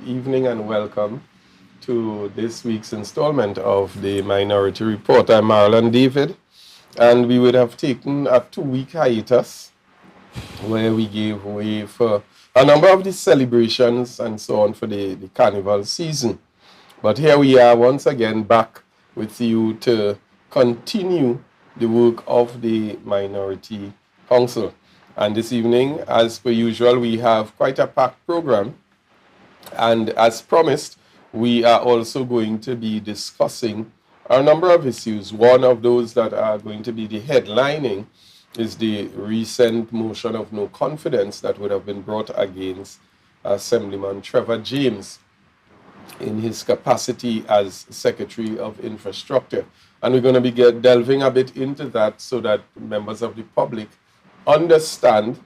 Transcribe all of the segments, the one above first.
evening and welcome to this week's installment of the Minority Report. I'm Marlon David, and we would have taken a 2-week hiatus where we gave way for a number of the celebrations and so on for the carnival season. But here we are once again back with you to continue the work of the Minority Council. And this evening, as per usual, we have quite a packed program. And as promised, we are also going to be discussing a number of issues. One of those that are going to be the headlining is the recent motion of no confidence that would have been brought against Assemblyman Trevor James in his capacity as Secretary of Infrastructure. And we're going to be delving a bit into that so that members of the public understand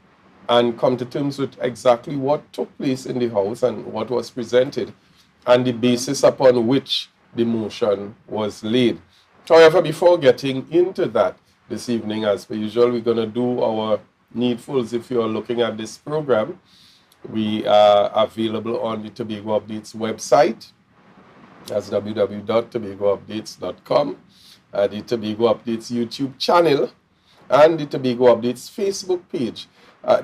and come to terms with exactly what took place in the House and what was presented and the basis upon which the motion was laid. However, before getting into that this evening, as per usual, we're going to do our needfuls. If you are looking at this program, we are available on the Tobago Updates website. That's www.tobagoupdates.com, the Tobago Updates YouTube channel, and the Tobago Updates Facebook page.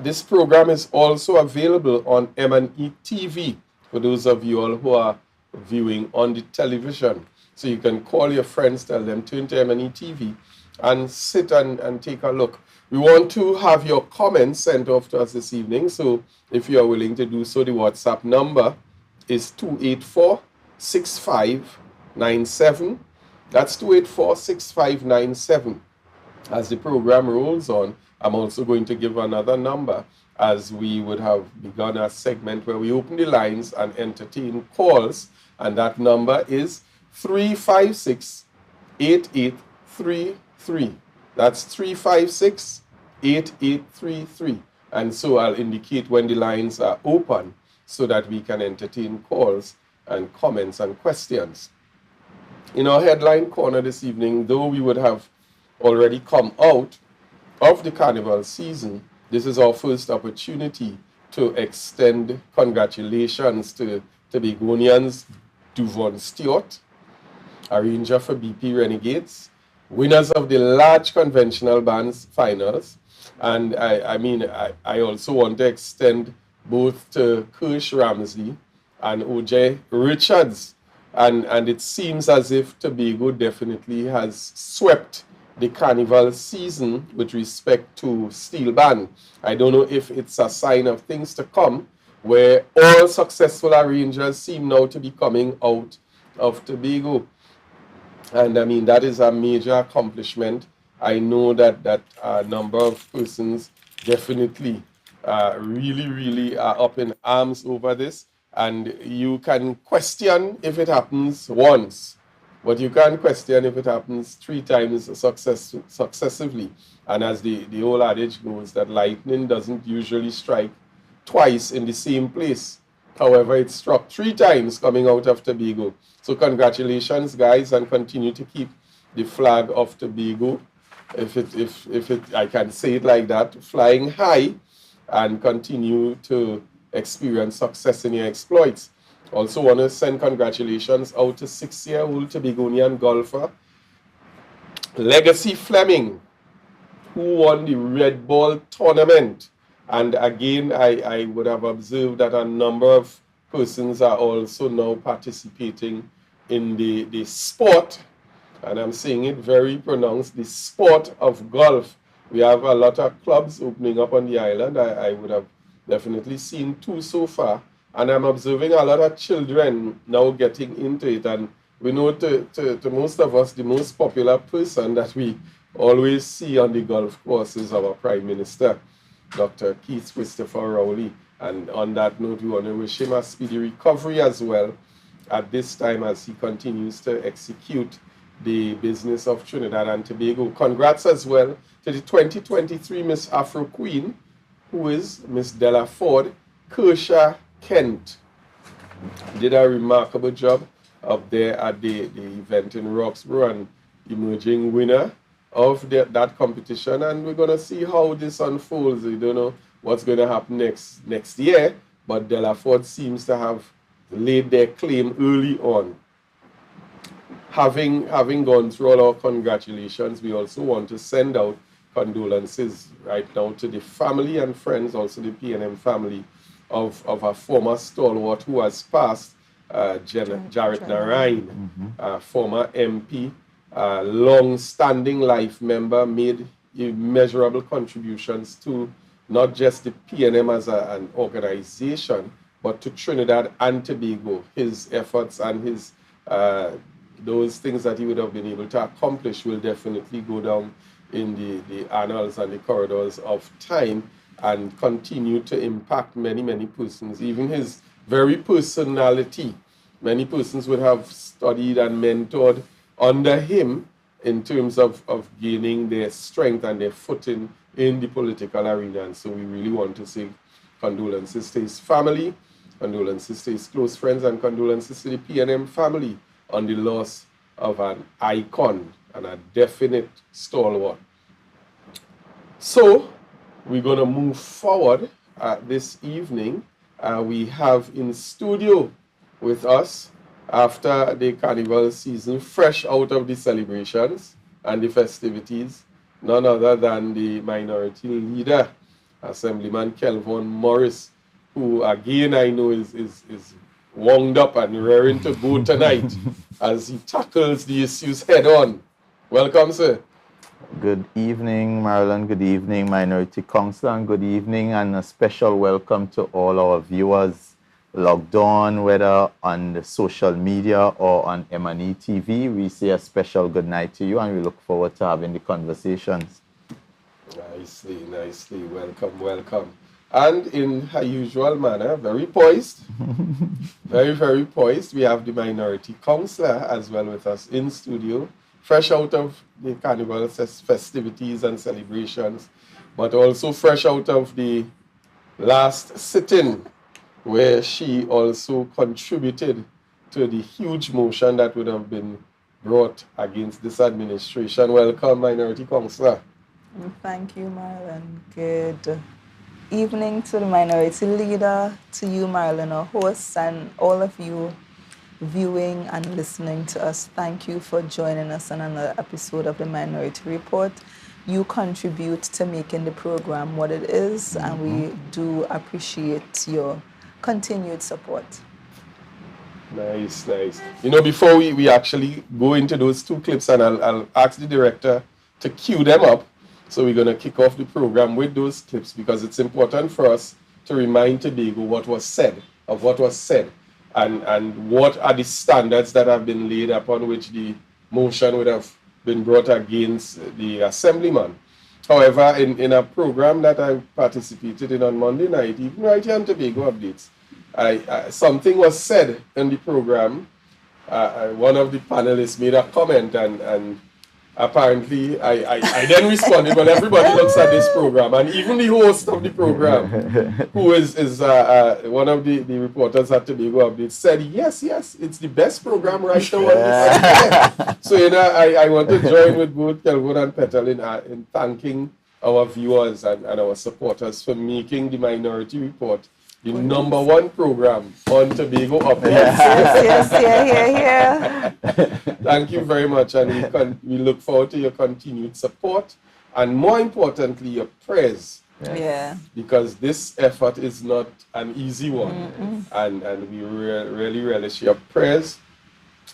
This program is also available on M&E TV for those of you all who are viewing on the television. So you can call your friends, tell them, turn to M&E TV and sit and take a look. We want to have your comments sent off to us this evening. So if you are willing to do so, the WhatsApp number is 284-6597. That's 284-6597. As the program rolls on, I'm also going to give another number, as we would have begun a segment where we open the lines and entertain calls, and that number is 356-8833. That's 356-8833. And so I'll indicate when the lines are open so that we can entertain calls and comments and questions. In our headline corner this evening, though we would have already come out of the carnival season, this is our first opportunity to extend congratulations to Tobagonians Duvon Stewart, arranger for BP Renegades, winners of the large conventional bands finals. And I also want to extend both to Kirsch Ramsey and OJ Richards. And it seems as if Tobago definitely has swept the carnival season with respect to steel band. I don't know if it's a sign of things to come, where all successful arrangers seem now to be coming out of Tobago. And I mean, that is a major accomplishment. I know that a number of persons definitely really are up in arms over this. And you can question if it happens once, but you can't question if it happens 3 times successively. And as the old adage goes, that lightning doesn't usually strike twice in the same place. However, it struck 3 times coming out of Tobago. So congratulations, guys, and continue to keep the flag of Tobago, if I can say it like that, flying high, and continue to experience success in your exploits. Also want to send congratulations out to 6-year-old Tobagonian golfer Legacy Fleming, who won the Red Ball tournament. And again, I would have observed that a number of persons are also now participating in the sport, and I'm saying it very pronounced, the sport of golf. We have a lot of clubs opening up on the island. I would have definitely seen 2 so far. And I'm observing a lot of children now getting into it. And we know to most of us, the most popular person that we always see on the golf course is our Prime Minister, Dr. Keith Christopher Rowley. And on that note, we want to wish him a speedy recovery as well at this time as he continues to execute the business of Trinidad and Tobago. Congrats as well to the 2023 Miss Afro Queen, who is Miss Della Ford Kershaw Kent. Did a remarkable job up there at the event in Roxborough and emerging winner of that competition. And we're going to see how this unfolds. We don't know what's going to happen next year, but Della Ford seems to have laid their claim early on. Having gone through all our congratulations, we also want to send out condolences right now to the family and friends, also the PNM family of a former stalwart who has passed, Jarrett Narain, former MP, long-standing life member, made immeasurable contributions to not just the PNM as an organization, but to Trinidad and Tobago. His efforts and his those things that he would have been able to accomplish will definitely go down in the annals and the corridors of time and continue to impact many, many persons. Even his very personality, many persons would have studied and mentored under him in terms of gaining their strength and their footing in the political arena. And so we really want to say condolences to his family, condolences to his close friends, and condolences to the PNM family on the loss of an icon and a definite stalwart. So we're going to move forward this evening. We have in studio with us, after the carnival season, fresh out of the celebrations and the festivities, none other than the minority leader, Assemblyman Kelvon Morris, who again I know is wound up and raring to go tonight as he tackles the issues head on. Welcome, sir. Good evening, Marilyn. Good evening, Minority Council, and good evening and a special welcome to all our viewers logged on, whether on the social media or on M&E TV. We say a special good night to you, and we look forward to having the conversations. Nicely, nicely. Welcome, welcome. And in her usual manner, very poised, very, very poised. We have the Minority Councillor as well with us in studio, fresh out of the carnival festivities and celebrations, but also fresh out of the last sit-in, where she also contributed to the huge motion that would have been brought against this administration. Welcome, Minority Councillor. Thank you, Marilyn. Good evening to the minority leader, to you, Marilyn, our host, and all of you viewing and listening to us. Thank you for joining us on another episode of the Minority Report. You contribute to making the program what it is, and we do appreciate your continued support. Nice, nice. You know, before we actually go into those two clips, and I'll ask the director to cue them up. So we're going to kick off the program with those clips, because it's important for us to remind Tobago what was said, and what are the standards that have been laid upon which the motion would have been brought against the assemblyman. However, in a program that I participated in on Monday night, even right here on Tobago Updates, something was said in the program. One of the panelists made a comment, and apparently, I then responded, but everybody looks at this program, and even the host of the program, who is one of the reporters at Tobago Update, said, yes, it's the best program right now. Yeah. So, you know, I want to join with both Kelvon and Petal in thanking our viewers and our supporters for making the Minority Report the #1 program on Tobago Updates. Yes. Thank you very much, and we look forward to your continued support, and more importantly, your prayers. Yeah. Because this effort is not an easy one, and we really relish your prayers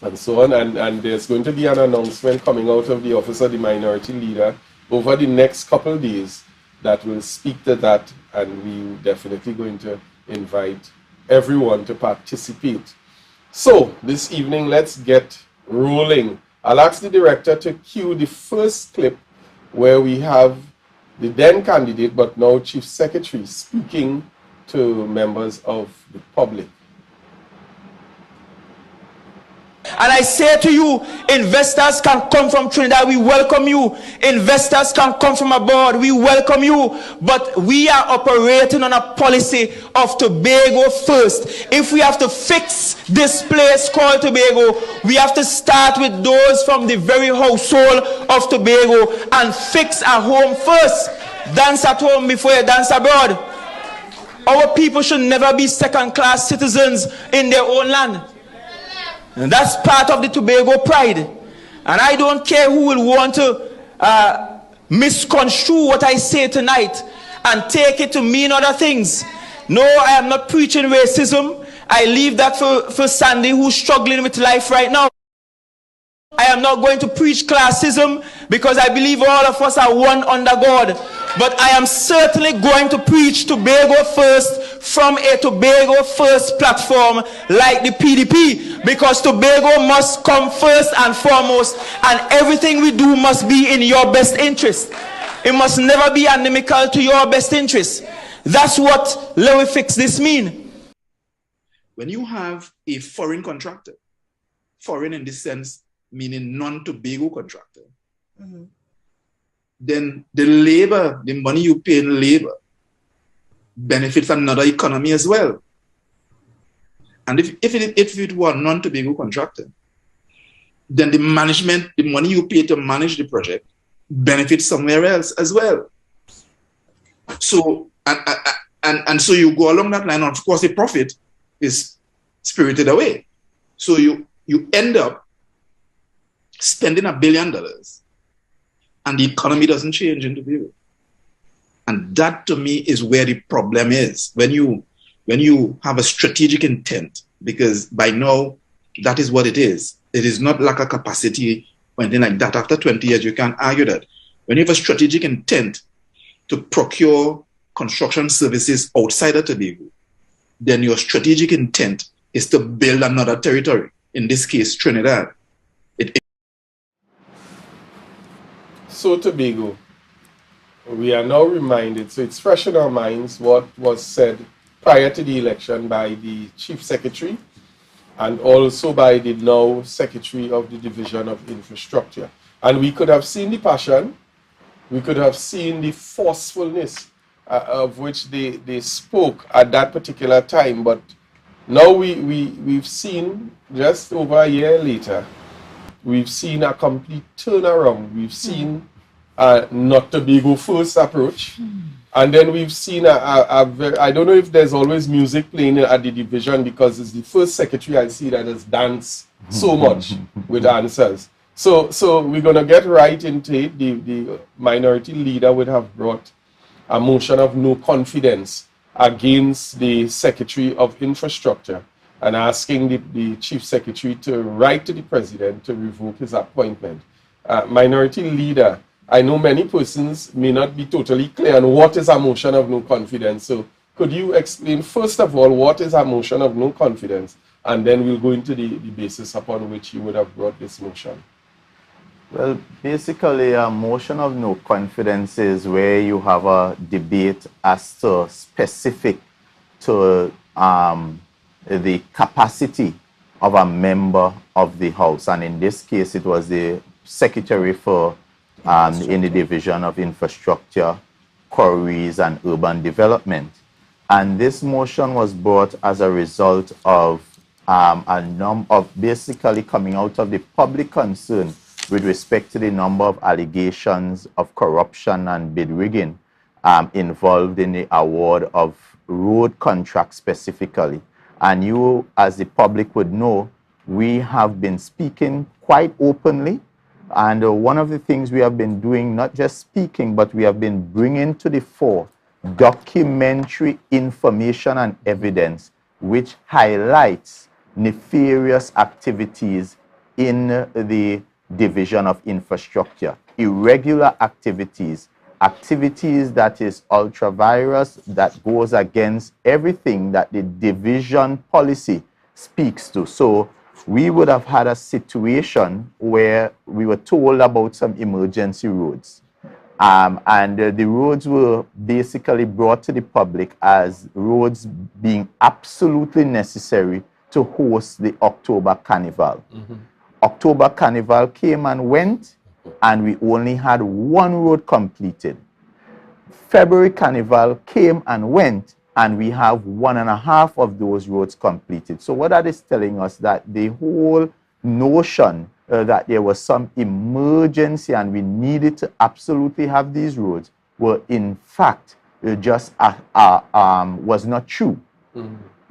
and so on. And there's going to be an announcement coming out of the Office of the Minority Leader over the next couple of days that will speak to that, and we're definitely going to invite everyone to participate. So this evening, let's get rolling. I'll ask the director to cue the first clip where we have the then candidate but now Chief Secretary speaking to members of the public. And I say to you, investors can come from Trinidad, we welcome you. Investors can come from abroad, we welcome you. But we are operating on a policy of Tobago first. If we have to fix this place called Tobago, we have to start with those from the very household of Tobago and fix our home first. Dance at home before you dance abroad. Our people should never be second-class citizens in their own land. And that's part of the Tobago pride. And I don't care who will want to misconstrue what I say tonight and take it to mean other things. No, I am not preaching racism. I leave that for Sandy, who's struggling with life right now. I am not going to preach classism because I believe all of us are one under God. But I am certainly going to preach Tobago first from a Tobago first platform like the PDP, because Tobago must come first and foremost, and everything we do must be in your best interest. It must never be inimical to your best interest. That's what let me fix this mean. When you have a foreign contractor, foreign in this sense meaning non-Tobago contractor, then the labor, the money you pay in labor, benefits another economy as well. And if it were a non-Tobago contractor, then the management, the money you pay to manage the project, benefits somewhere else as well. So, and so you go along that line, and of course the profit is spirited away. So you end up spending $1 billion and the economy doesn't change in Tobago. And that to me is where the problem is. When you have a strategic intent, because by now that is what it is. It is not lack of capacity or anything like that. After 20 years, you can't argue that. When you have a strategic intent to procure construction services outside of Tobago, then your strategic intent is to build another territory, in this case, Trinidad. So Tobago, we are now reminded, so it's fresh in our minds what was said prior to the election by the Chief Secretary and also by the now Secretary of the Division of Infrastructure. And we could have seen the passion, we could have seen the forcefulness of which they spoke at that particular time, but now we've seen, just over a year later, we've seen a complete turnaround. We've seen a not Tobago first approach. And then we've seen I don't know if there's always music playing at the division, because it's the first secretary I see that has danced so much with answers. So we're going to get right into it. The minority leader would have brought a motion of no confidence against the Secretary of Infrastructure and asking the Chief Secretary to write to the President to revoke his appointment. Minority Leader, I know many persons may not be totally clear on what is a motion of no confidence. So could you explain, first of all, what is a motion of no confidence? And then we'll go into the basis upon which you would have brought this motion. Well, basically, a motion of no confidence is where you have a debate as to specific to the capacity of a member of the House. And in this case, it was the Secretary for in the Division of Infrastructure, Quarries and Urban Development. And this motion was brought as a result of basically coming out of the public concern with respect to the number of allegations of corruption and bid rigging involved in the award of road contracts specifically. And you, as the public would know, we have been speaking quite openly. And one of the things we have been doing, not just speaking, but we have been bringing to the fore documentary information and evidence which highlights nefarious activities in the Division of Infrastructure, irregular activities, activities that is ultra-virus, that goes against everything that the division policy speaks to. So we would have had a situation where we were told about some emergency roads. And the roads were basically brought to the public as roads being absolutely necessary to host the October Carnival. October Carnival came and went, and we only had one road completed. February Carnival came and went, and we have 1.5 of those roads completed. So what that is telling us, that the whole notion that there was some emergency and we needed to absolutely have these roads were in fact was not true,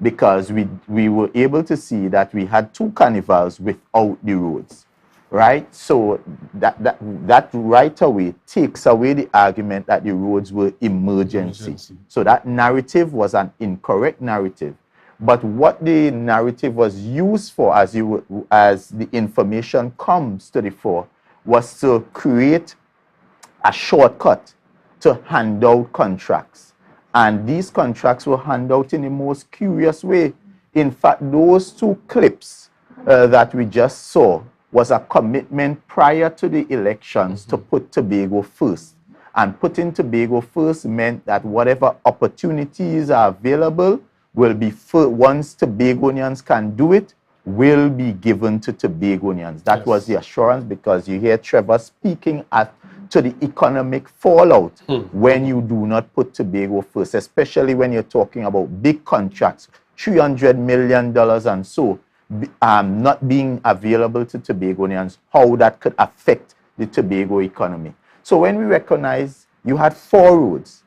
because we were able to see that we had 2 carnivals without the roads, right? So that right away takes away the argument that the roads were emergency. So that narrative was an incorrect narrative. But what the narrative was used for, as the information comes to the fore, was to create a shortcut to hand out contracts. And these contracts were handed out in the most curious way. In fact, those 2 clips that we just saw was a commitment prior to the elections to put Tobago first. And putting Tobago first meant that whatever opportunities are available will be, once Tobagonians can do it, will be given to Tobagonians. That was the assurance, because you hear Trevor speaking to the economic fallout when you do not put Tobago first, especially when you're talking about big contracts, $300 million and so, not being available to Tobagonians, how that could affect the Tobago economy. So when we recognize you had 4 roads,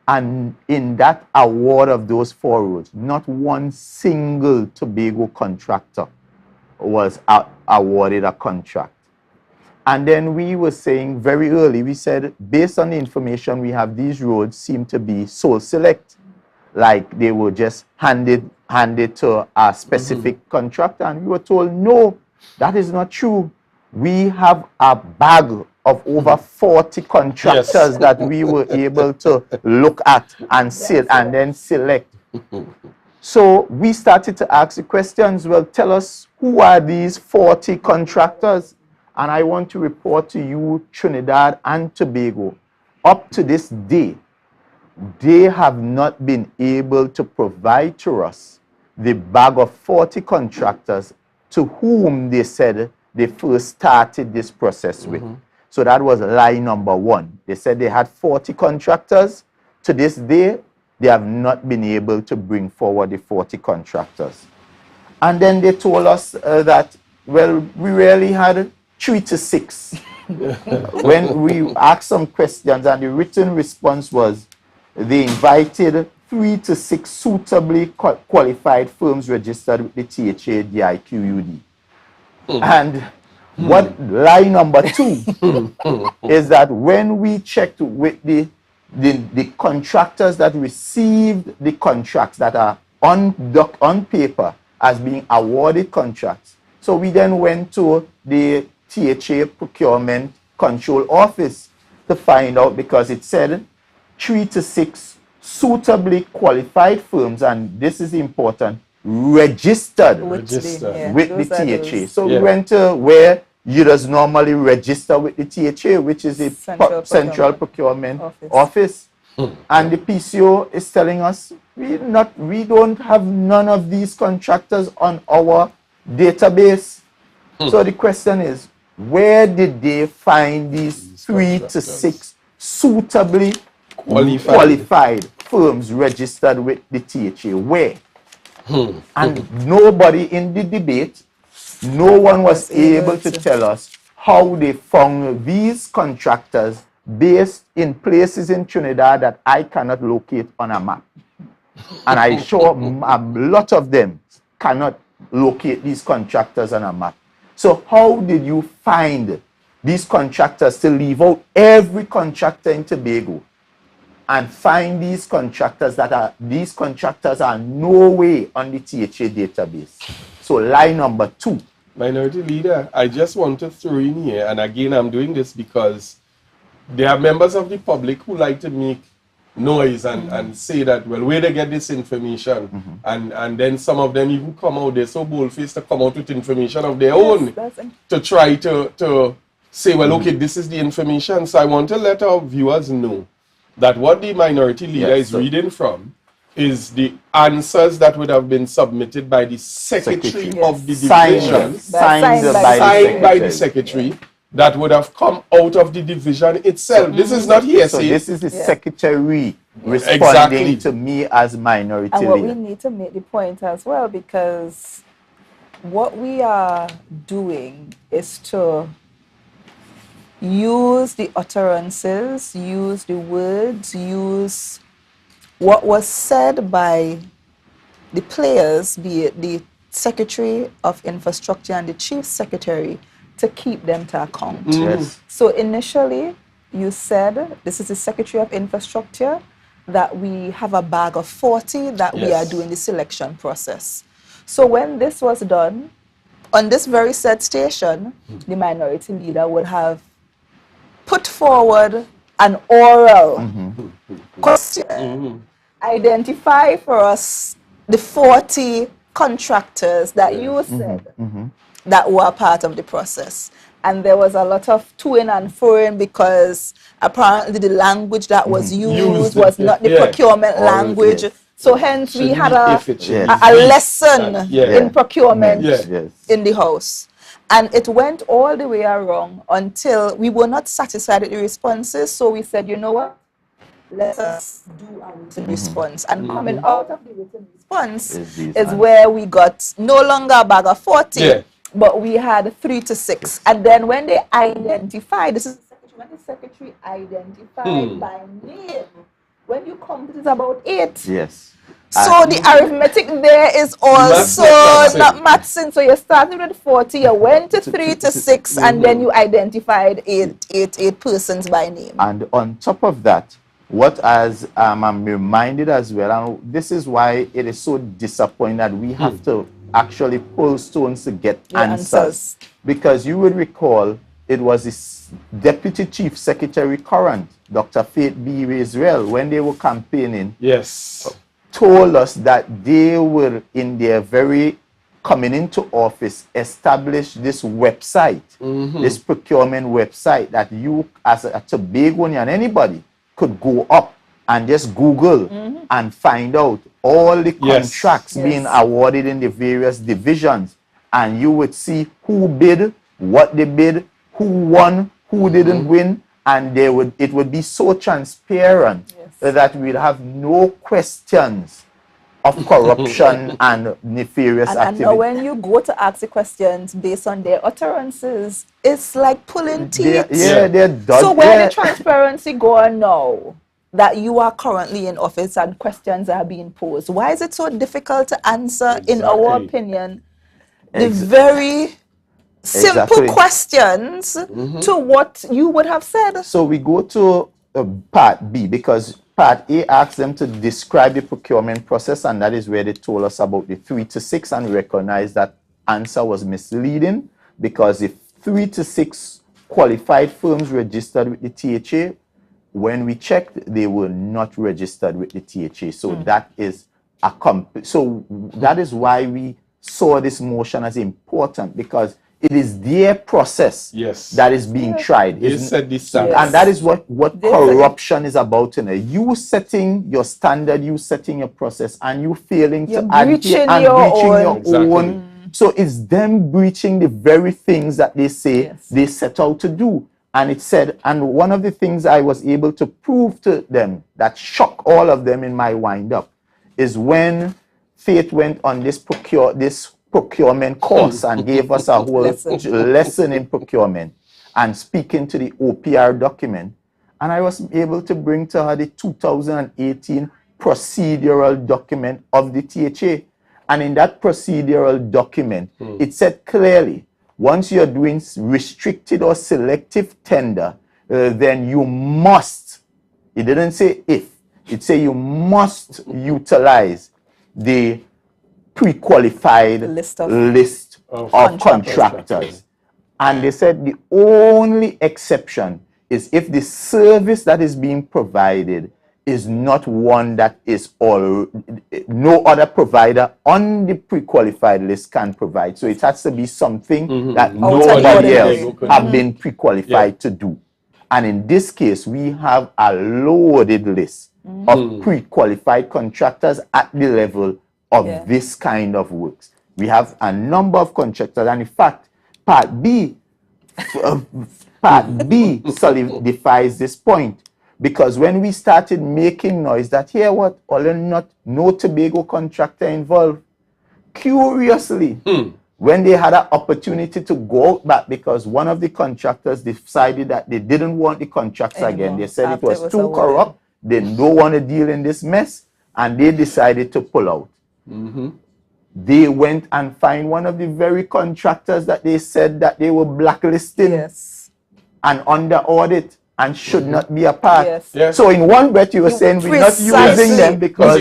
and in that award of those 4 roads, not one single Tobago contractor was awarded a contract. And then we were saying very early, we said, based on the information we have, these roads seem to be sole select, like they were just handed to a specific contractor. And we were told, no, that is not true. We have a bag of over 40 contractors that we were able to look at and and then select. So we started to ask the questions, well, tell us, who are these 40 contractors? And I want to report to you, Trinidad and Tobago, up to this day, they have not been able to provide to us the bag of 40 contractors to whom they said they first started this process with. So that was lie number 1. They said they had 40 contractors. To this day, they have not been able to bring forward the 40 contractors. And then they told us that, well, we really had 3 to 6. When we asked some questions, and the written response was they invited 3 to 6 suitably qualified firms registered with the THA DIQUD. And what lie number 2 is that when we checked with the contractors that received the contracts that are on paper as being awarded contracts, so we then went to the THA Procurement Control Office to find out, because it said 3 to 6 suitably qualified firms, and this is important, registered with the THA. So we went to where you just normally register with the THA, which is the Central Procurement Office. And the PCO is telling us we don't have none of these contractors on our database. So the question is, where did they find these 3 to 6 suitably qualified firms registered with the THA? Where? And nobody in the debate, no one was able to tell us how they found these contractors based in places in Trinidad that I cannot locate on a map. And I'm sure a lot of them cannot locate these contractors on a map. So how did you find these contractors to leave out every contractor in Tobago and find these contractors are no way on the THA database? So lie number 2. Minority Leader, I just want to throw in here, and again, I'm doing this because there are members of the public who like to make noise and say that, well, where they get this information, and then some of them even come out, they're so bold-faced to come out with information of their own to try to say, well, okay, this is the information. So I want to let our viewers know that what the Minority Leader is reading from is the answers that would have been submitted by the Secretary of the Division, signed by the Secretary, that would have come out of the division itself. This is not hearsay. So this is the Secretary responding to me as Minority Leader. And what we need to make the point as well, because what we are doing is to use the utterances, use the words, use what was said by the players, be it the Secretary of Infrastructure and the Chief Secretary, to keep them to account. Yes. So initially, you said, this is the Secretary of Infrastructure, that we have a bag of 40 that we are Yes. doing the selection process. So when this was done, on this very said station, the minority leader would have put forward an oral question, identify for us the 40 contractors that you said that were part of the process. And there was a lot of to-ing and fro-ing because apparently the language that was used was not the procurement Or, language. yes. So hence we had efficient. a lesson Yeah. in procurement Yes. in the house. And it went all the way around until we were not satisfied with the responses. So we said, you know what? Let us do a written response. And coming out of the written response is where we got no longer a bag of 40, Yeah. but we had 3 to 6. And then when they identified, this is the secretary, when the secretary identified by name, when you come, it is about 8. Yes. So the arithmetic there is also not matching. So you started with 40, you went to 3 to 6, and then you identified eight persons by name. And on top of that, what as I'm reminded as well, and this is why it is so disappointing that we have to actually pull stones to get answers. Because you would recall it was this Deputy Chief Secretary current, Dr. Faith B. Israel, when they were campaigning, Yes. told us that they will, in their very coming into office, establish this website, this procurement website that you as a Tobagonian and anybody could go up and just Google and find out all the contracts being awarded in the various divisions, and you would see who bid, what they bid, who won, who didn't win, and it would be so transparent that we'd have no questions of corruption and nefarious activity. And now when you go to ask the questions based on their utterances, it's like pulling teeth. They're done. So where the transparency go on now that you are currently in office and questions are being posed? Why is it so difficult to answer, in our opinion, the very simple questions to what you would have said? So we go to part B, because part A asks them to describe the procurement process, and that is where they told us about the 3 to 6, and recognize that answer was misleading, because if 3 to 6 qualified firms registered with the THA, when we checked, they were not registered with the THA. So that is that is why we saw this motion as important, because it is their process that is being tried. They set the standard. And that is what corruption is about. You setting your standard, you setting your process, and you failing to adhere and breaching your own. So it's them breaching the very things that they say they set out to do. And it said, and one of the things I was able to prove to them that shocked all of them in my wind-up is when Faith went on this procurement course and gave us a whole lesson in procurement and speaking to the OPR document. And I was able to bring to her the 2018 procedural document of the THA. And in that procedural document, it said clearly, once you're doing restricted or selective tender, then you must, it didn't say if, it said you must utilize the pre-qualified list of contractors. And they said the only exception is if the service that is being provided is not one that is no other provider on the pre-qualified list can provide. So it has to be something that nobody else have been pre-qualified to do. And in this case, we have a loaded list of pre-qualified contractors at the level of this kind of works. We have a number of contractors, and in fact, Part B solidifies this point, because when we started making noise that here what, no Tobago contractor involved, curiously, when they had an opportunity to go out back, because one of the contractors decided that they didn't want the contracts again, they said it was too corrupt, they don't want to deal in this mess, and they decided to pull out. They went and find one of the very contractors that they said that they were blacklisting and under audit and should not be a part. So in one breath you were saying we're not using them because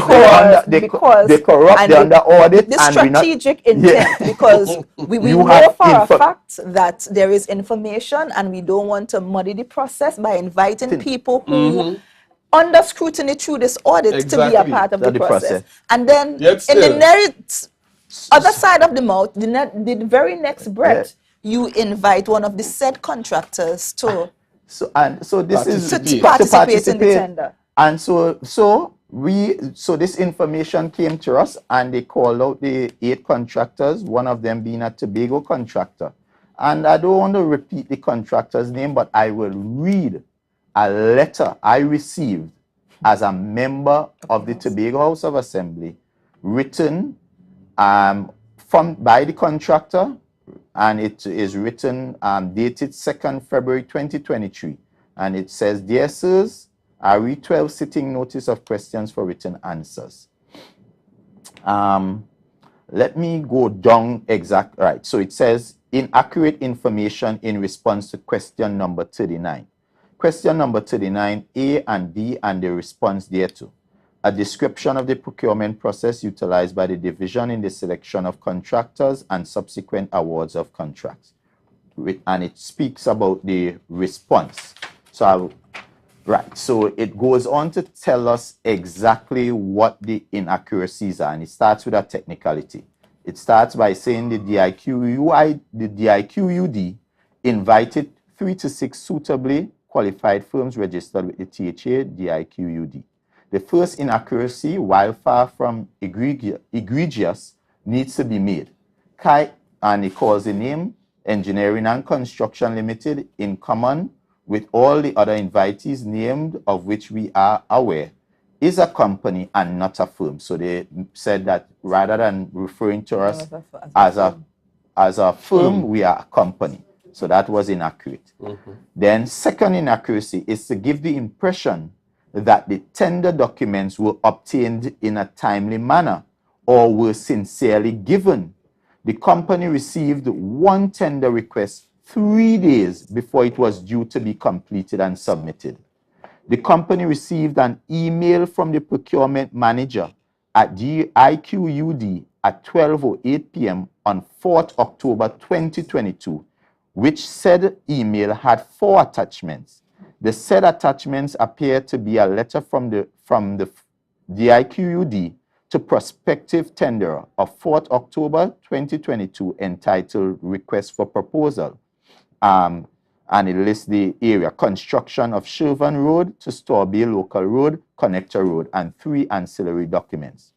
they corrupt, they're under audit. The strategic intent, because we know for a fact that there is information and we don't want to muddy the process by inviting people who under scrutiny through this audit to be a part of the process. And then in the other side of the mouth, the very next breath, you invite one of the said contractors to so this is to participate in the tender. And so this information came to us, and they called out the 8 contractors, one of them being a Tobago contractor. And I don't want to repeat the contractor's name, but I will read a letter I received as a member of the Tobago House of Assembly, written by the contractor, and it is written dated 2nd February 2023, and it says, "Dear sirs, I read 12 sitting notice of questions for written answers." Let me go down right. So it says, inaccurate information in response to question number 39. Question number 39, A and B, and the response thereto. A description of the procurement process utilized by the division in the selection of contractors and subsequent awards of contracts. And it speaks about the response. So it goes on to tell us exactly what the inaccuracies are, and it starts with a technicality. It starts by saying the DIQUD invited 3 to 6 suitably qualified firms registered with the THA DIQUD. The first inaccuracy, while far from egregious, needs to be made. And it calls the name Engineering and Construction Limited, in common with all the other invitees named, of which we are aware, is a company and not a firm. So they said that rather than referring to us as a firm, we are a company. So that was inaccurate. Then second inaccuracy is to give the impression that the tender documents were obtained in a timely manner or were sincerely given. The company received one tender request 3 days before it was due to be completed and submitted. The company received an email from the procurement manager at DIQUD at 12:08 p.m. on 4th October 2022, which said email had 4 attachments. The said attachments appear to be a letter from the DIQUD to prospective tenderer of 4th October 2022 entitled Request for Proposal. And it lists the area: construction of Shervan Road to Storbay Local Road, Connector Road, and 3 ancillary documents.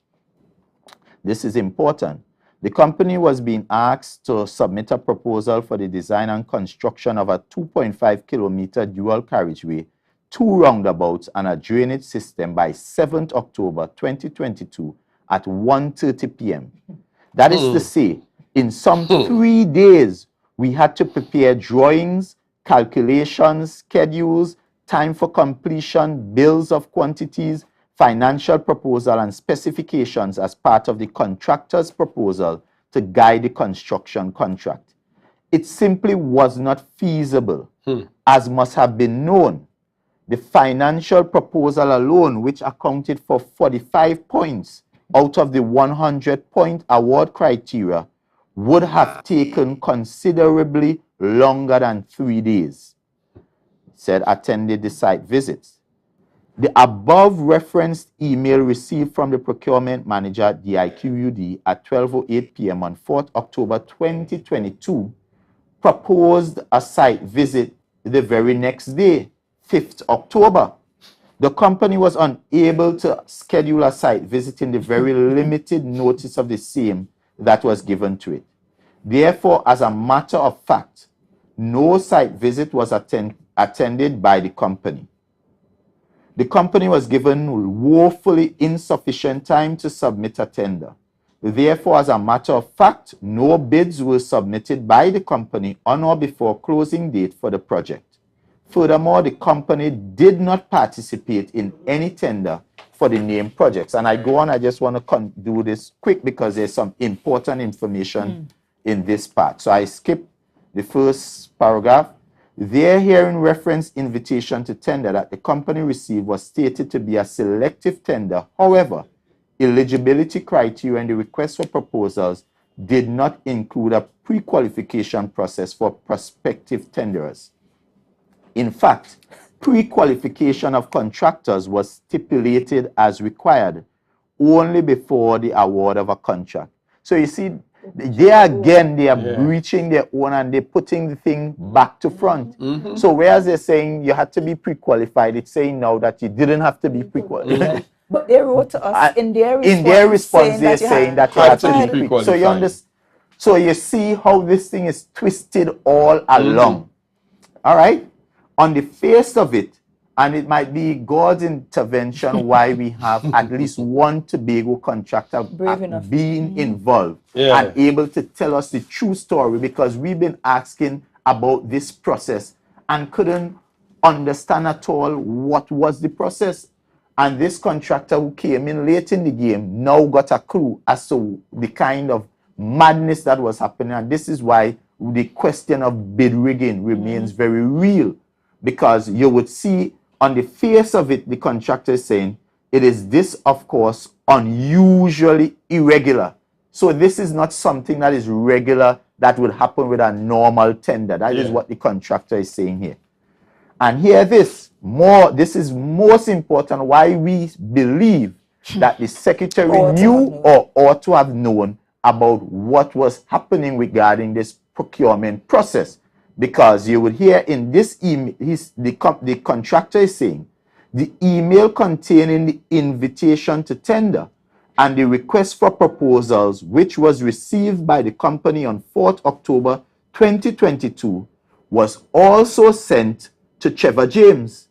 This is important. The company was being asked to submit a proposal for the design and construction of a 2.5 kilometer dual carriageway, 2 roundabouts, and a drainage system by 7th October 2022 at 1:30 p.m. That is to say, in some 3 days, we had to prepare drawings, calculations, schedules, time for completion, bills of quantities, financial proposal, and specifications as part of the contractor's proposal to guide the construction contract. It simply was not feasible, as must have been known. The financial proposal alone, which accounted for 45 points out of the 100-point award criteria, would have taken considerably longer than 3 days. It said attended the site visits. The above referenced email received from the procurement manager at DIQUD at 12:08 p.m. on 4th October 2022 proposed a site visit the very next day, 5th October. The company was unable to schedule a site visit in the very limited notice of the same that was given to it. Therefore, as a matter of fact, no site visit was attended by the company. The company was given woefully insufficient time to submit a tender. Therefore, as a matter of fact, no bids were submitted by the company on or before closing date for the project. Furthermore, the company did not participate in any tender for the named projects. And I go on, I just want to do this quick because there's some important information in this part. So I skip the first paragraph. Their hearing reference invitation to tender that the company received was stated to be a selective tender. However, eligibility criteria and the request for proposals did not include a pre-qualification process for prospective tenderers. In fact, pre-qualification of contractors was stipulated as required only before the award of a contract. So you see, they are breaching their own and they're putting the thing back to front. So whereas they're saying you had to be pre-qualified, it's saying now that you didn't have to be pre-qualified. But they wrote to us in their response, they're saying that you have to be pre-qualified. So you understand. So you see how this thing is twisted all along. All right? On the face of it, and it might be God's intervention why we have at least one Tobago contractor being involved and able to tell us the true story, because we've been asking about this process and couldn't understand at all what was the process. And this contractor who came in late in the game now got a clue as to the kind of madness that was happening. And this is why the question of bid rigging remains very real, because you would see on the face of it, the contractor is saying, it is this, of course, unusually irregular. So this is not something that is regular that would happen with a normal tender. That is what the contractor is saying here. And hear this is most important, why we believe that the secretary knew or ought to have known about what was happening regarding this procurement process. Because you would hear in this email, the contractor is saying, the email containing the invitation to tender and the request for proposals, which was received by the company on 4th October 2022, was also sent to Trevor James,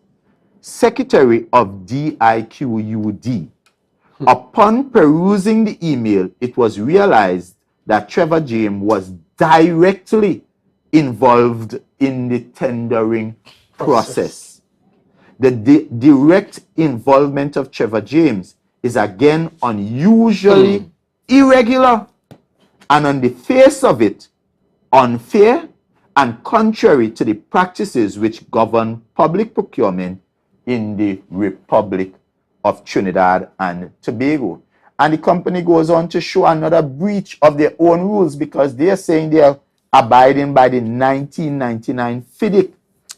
Secretary of DIQUD. Upon perusing the email, it was realized that Trevor James was directly involved in the tendering process. The direct involvement of Trevor James is again unusually irregular and on the face of it unfair and contrary to the practices which govern public procurement in the Republic of Trinidad and Tobago. And the company goes on to show another breach of their own rules, because they are saying they are abiding by the 1999 FIDIC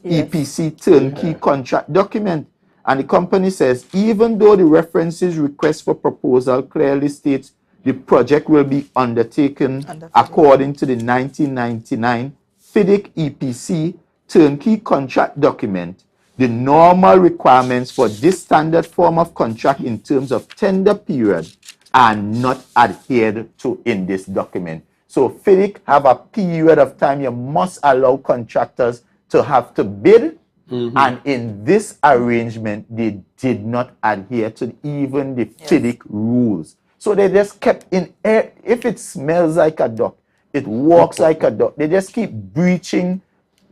EPC turnkey contract document. And the company says, even though the references request for proposal clearly states the project will be undertaken according to the 1999 FIDIC EPC turnkey contract document, the normal requirements for this standard form of contract in terms of tender period are not adhered to in this document. So FIDIC have a period of time you must allow contractors to have to bid. And in this arrangement, they did not adhere to even the FIDIC rules. So they just kept in air. If it smells like a duck, it walks like a duck. They just keep breaching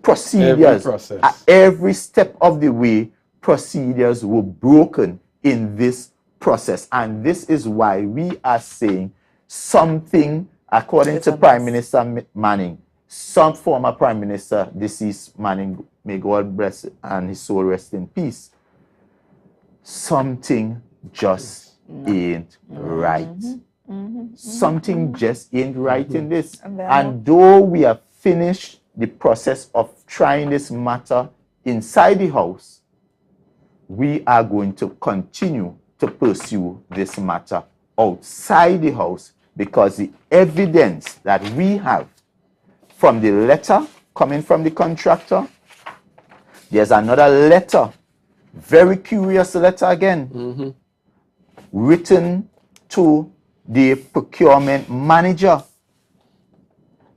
procedures. At every step of the way, procedures were broken in this process. And this is why we are saying something, according to Prime Minister Manning, some former Prime Minister, deceased Manning, may God bless and his soul rest in peace, something just ain't right. Something just ain't right in this. And though we have finished the process of trying this matter inside the house, we are going to continue to pursue this matter outside the house, because the evidence that we have from the letter coming from the contractor, there's another letter, very curious letter again, written to the procurement manager.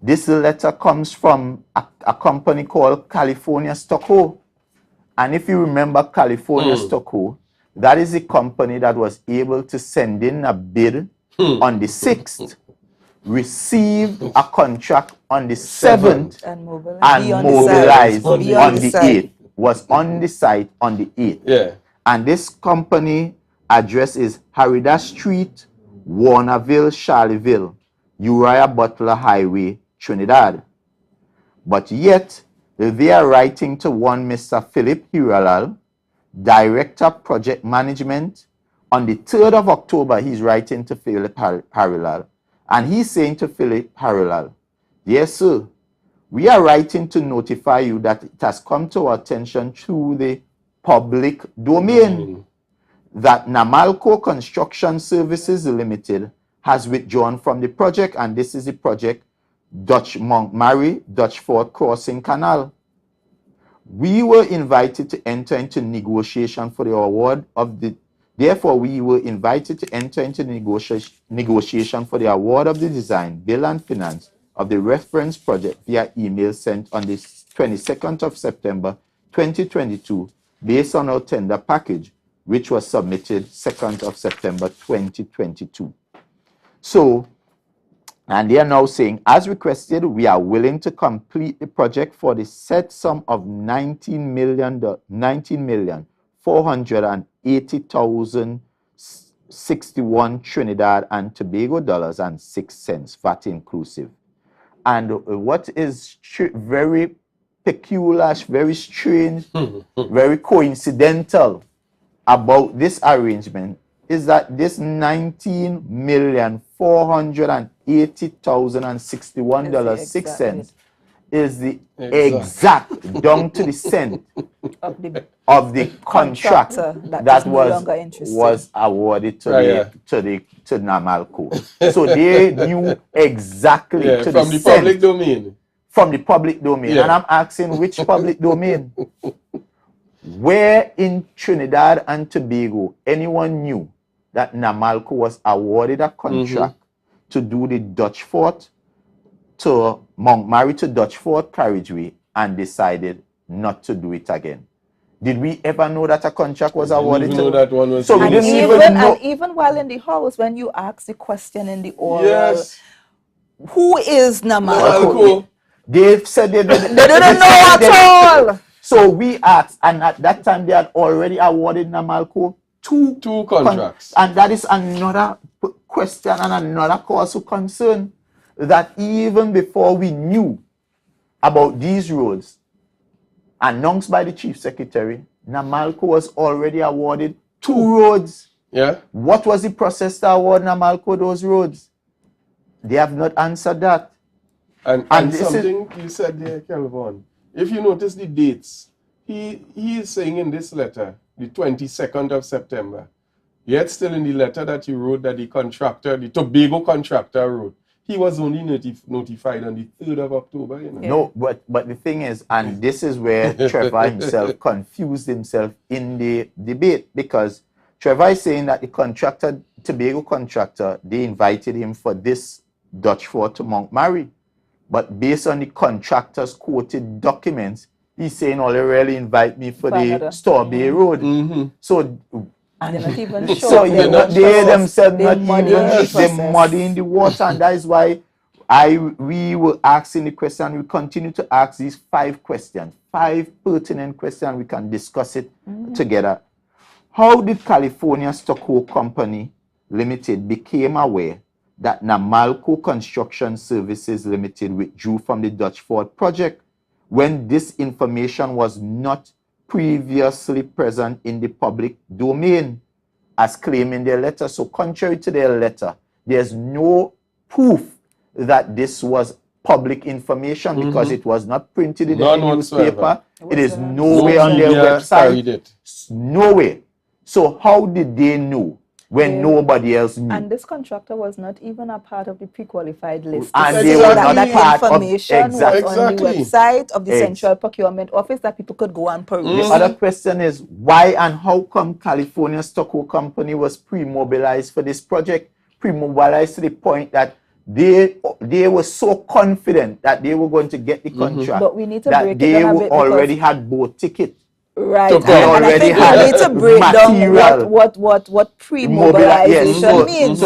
This letter comes from a company called California Stucco. And if you remember California Stucco, that is the company that was able to send in a bid on the 6th, received a contract on the 7th, and mobilized on the 8th, was on the site on the 8th. And this company address is Harida Street, Warnerville, Charleville, Uriah Butler Highway, Trinidad. But yet, they are writing to one Mr. Philip Hirilal, Director Project Management. On the 3rd of October, he's writing to Philip Hirilal, and he's saying to Philip Hirilal, "Dear sir, we are writing to notify you that it has come to our attention through the public domain that Namalco Construction Services Limited has withdrawn from the project, and this is the project Dutch Montmary, Dutch Fort Crossing Canal. We were invited to enter into negotiation for the award of the Therefore, we were invited to enter into negotiation for the award of the design, bill, and finance of the reference project via email sent on the 22nd of September 2022 based on our tender package, which was submitted 2nd of September 2022. So, and they are now saying, as requested, we are willing to complete the project for the set sum of $19,480,061 Trinidad and Tobago dollars and 6 cents, VAT inclusive. And what is very peculiar, very strange, very coincidental about this arrangement is that this $19,480,061.06 is the exact down to the cent of the contract that was awarded to Namalco. So they knew exactly to the from the cent. public domain. From the public domain. And I'm asking, which public domain? Where in Trinidad and Tobago anyone knew that Namalco was awarded a contract to do the Dutch Fort to Montmary to Dutch Fort carriageway and decided not to do it again? Did we ever know that a contract was awarded? Know that one was so we didn't even know. And even while in the house, when you ask the question in the oral, who is Namalco? They said they didn't know at all. So we asked, and at that time they had already awarded Namalco two contracts. And that is another question and another cause of concern, that even before we knew about these roads, announced by the Chief Secretary, Namalco was already awarded 2 roads. What was the process to award Namalco those roads? They have not answered that. And something you said there, Kelvin, if you notice the dates, he is saying in this letter, the 22nd of September, yet still in the letter that he wrote that the contractor, the Tobago contractor wrote, he was only notified on the 3rd of October. You know? No, but the thing is, and this is where Trevor himself confused himself in the debate, because Trevor is saying that the contractor, Tobago contractor, they invited him for this Dutch Fort to Montmary. But based on the contractor's quoted documents, he's saying, oh, they really invite me for the Store Bay Road. So, they're not even sure. So they themselves not even, they're muddying the water. And that is why we were asking the question. We continue to ask these 5 questions, 5 pertinent questions. We can discuss it together. How did California Stucco Company Limited became aware that Namalco Construction Services Limited withdrew from the Dutch Fort project when this information was not previously present in the public domain as claimed in their letter? So contrary to their letter, there's no proof that this was public information because it was not printed in any newspaper. It is nowhere on their website. Nowhere. So how did they know when nobody else knew? And this contractor was not even a part of the pre-qualified list. And they were not a part of information was on the website of the Central Procurement Office that people could go and peruse. The other question is, why and how come California Stucco Company was pre-mobilized for this project? Pre-mobilized to the point that they were so confident that they were going to get the contract, but we need to that break they it down a bit already had both tickets. Right, and I think we need to break down what pre-mobilization means.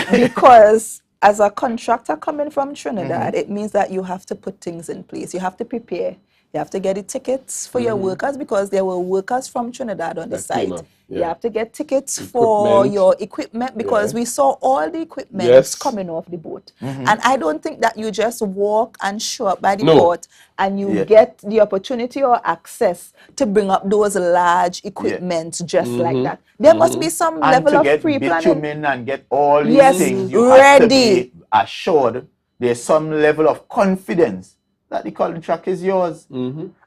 Because as a contractor coming from Trinidad, it means that you have to put things in place. You have to prepare. You have to get the tickets for your workers because there were workers from Trinidad on the That came site. up, yeah. You have to get tickets for your equipment because we saw all the equipment coming off the boat. And I don't think that you just walk and show up by the port and you get the opportunity or access to bring up those large equipment just like that. There must be some level of pre-planning. Bitumen and get all these things, you have to be assured there's some level of confidence that the contract is yours.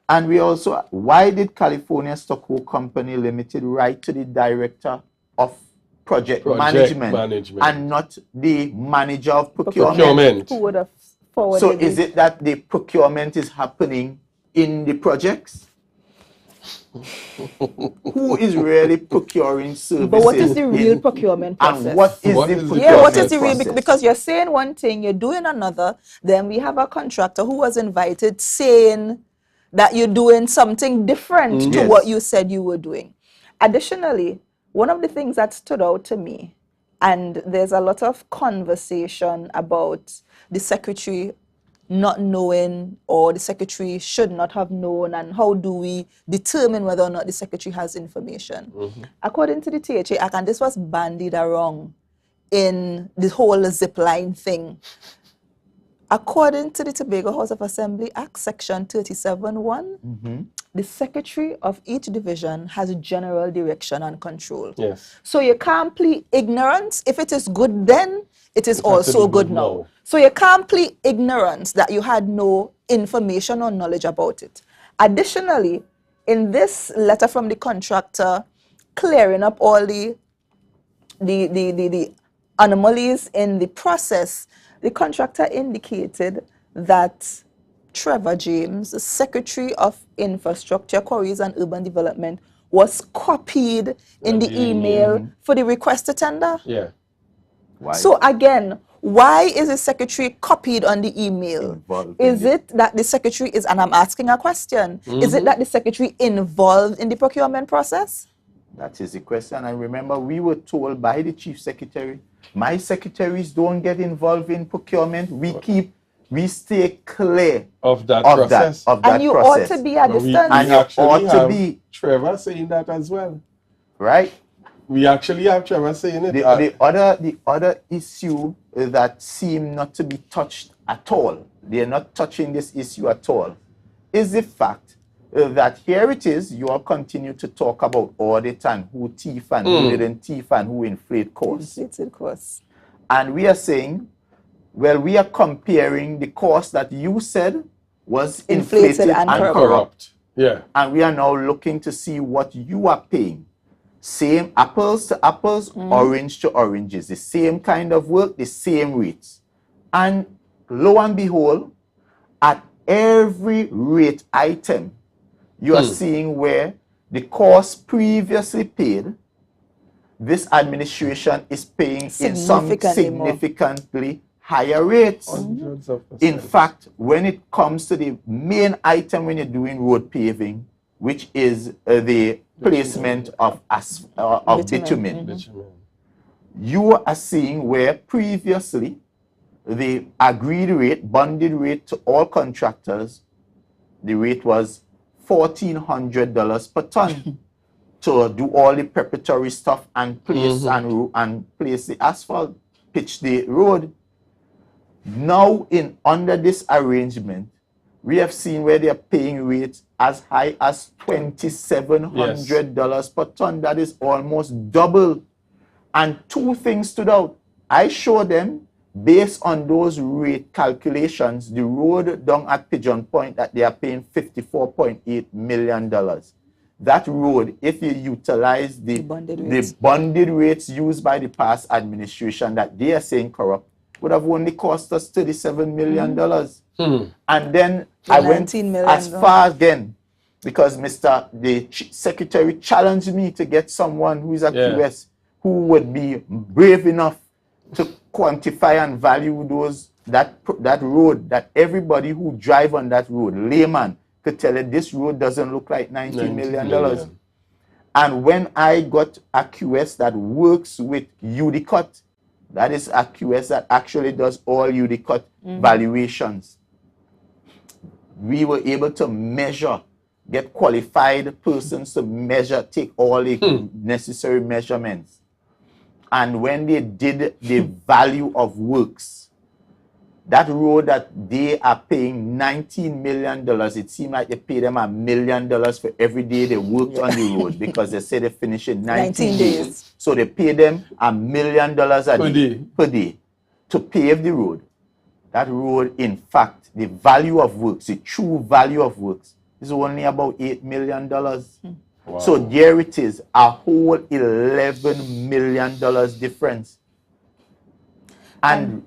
And we also, why did California Stucco Company Limited write to the director of project management and not the manager of procurement? Who would have forwarded So is it that the procurement is happening in the projects? Who is really procuring services? But what is the real procurement process? And what is the procurement what is the real? process? Because you're saying one thing, you're doing another. Then we have a contractor who was invited saying that you're doing something different to what you said you were doing. Additionally, one of the things that stood out to me, and there's a lot of conversation about the secretary not knowing, or the secretary should not have known, and how do we determine whether or not the secretary has information. According to the THA Act, and this was bandied around in the whole zipline thing, according to the Tobago House of Assembly Act, Section 37(1), the secretary of each division has general direction and control. So you can't plead ignorance. If it is good then, it is also good now. So you can't plead ignorance that you had no information or knowledge about it. Additionally, in this letter from the contractor clearing up all the anomalies in the process, the contractor indicated that Trevor James, the Secretary of Infrastructure, Quarries and Urban Development, was copied in the email for the request to tender. Why? So again, why is the secretary copied on the email? Is it that the secretary is, and I'm asking a question, is it that the secretary involved in the procurement process? That is the question. And remember, we were told by the chief secretary, my secretaries don't get involved in procurement. We stay clear of that process. And you ought to be at distance. And you ought to be Trevor saying that as well. Right? We actually have Trevor saying it. The other issue that seem not to be touched at all, they are not touching this issue at all, is the fact that here it is, you all continue to talk about audit and who thief and who didn't thief and who inflate costs. Inflated costs. And we are saying, well, we are comparing the cost that you said was inflated and corrupt. And we are now looking to see what you are paying. Same apples to apples, orange to oranges. The same kind of work, the same rates. And lo and behold, at every rate item, you are seeing where the cost previously paid, this administration is paying in some significantly higher rates. In fact, when it comes to the main item when you're doing road paving, which is the placement of bitumen, you are seeing where previously the agreed rate, bonded rate to all contractors, the rate was $1,400 per ton to do all the preparatory stuff and place and place the asphalt, pitch the road. Now, under this arrangement, we have seen where they are paying rates as high as $2,700 per ton. That is almost double. And two things stood out. I showed them, based on those rate calculations, the road down at Pigeon Point that they are paying $54.8 million. That road, if you utilize the bonded rates used by the past administration that they are saying corrupt, would have only cost us $37 million. And then I went as far again, because the secretary challenged me to get someone who is a QS who would be brave enough to quantify and value that road, that everybody who drive on that road, layman, could tell you this road doesn't look like $19 million. And when I got a QS that works with UDCOT, that is a QS that actually does all UDCOT valuations, we were able to measure, get qualified persons to measure, take all the necessary measurements. And when they did the value of works, that road that they are paying $19 million, it seemed like they paid them $1 million for every day they worked on the road, because they said they finished in 19 days. So they paid them $1 million per day to pave the road. That road, in fact, the value of works, the true value of works, is only about $8 million. Wow. So there it is, a whole $11 million difference. And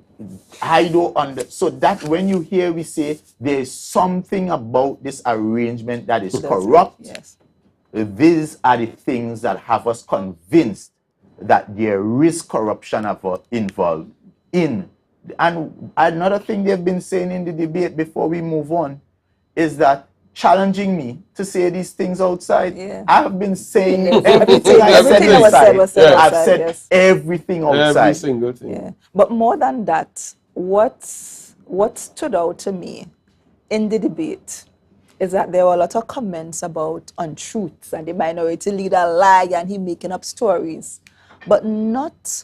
I don't understand. So that when you hear we say there's something about this arrangement that is corrupt, yes. These are the things that have us convinced that there is corruption involved in. And another thing they've been saying in the debate before we move on is that challenging me to say these things outside. Yeah. I've been saying everything I said inside. I've said everything outside. Every single thing. Yeah. But more than that, what stood out to me in the debate is that there were a lot of comments about untruths and the minority leader lie and he making up stories. But not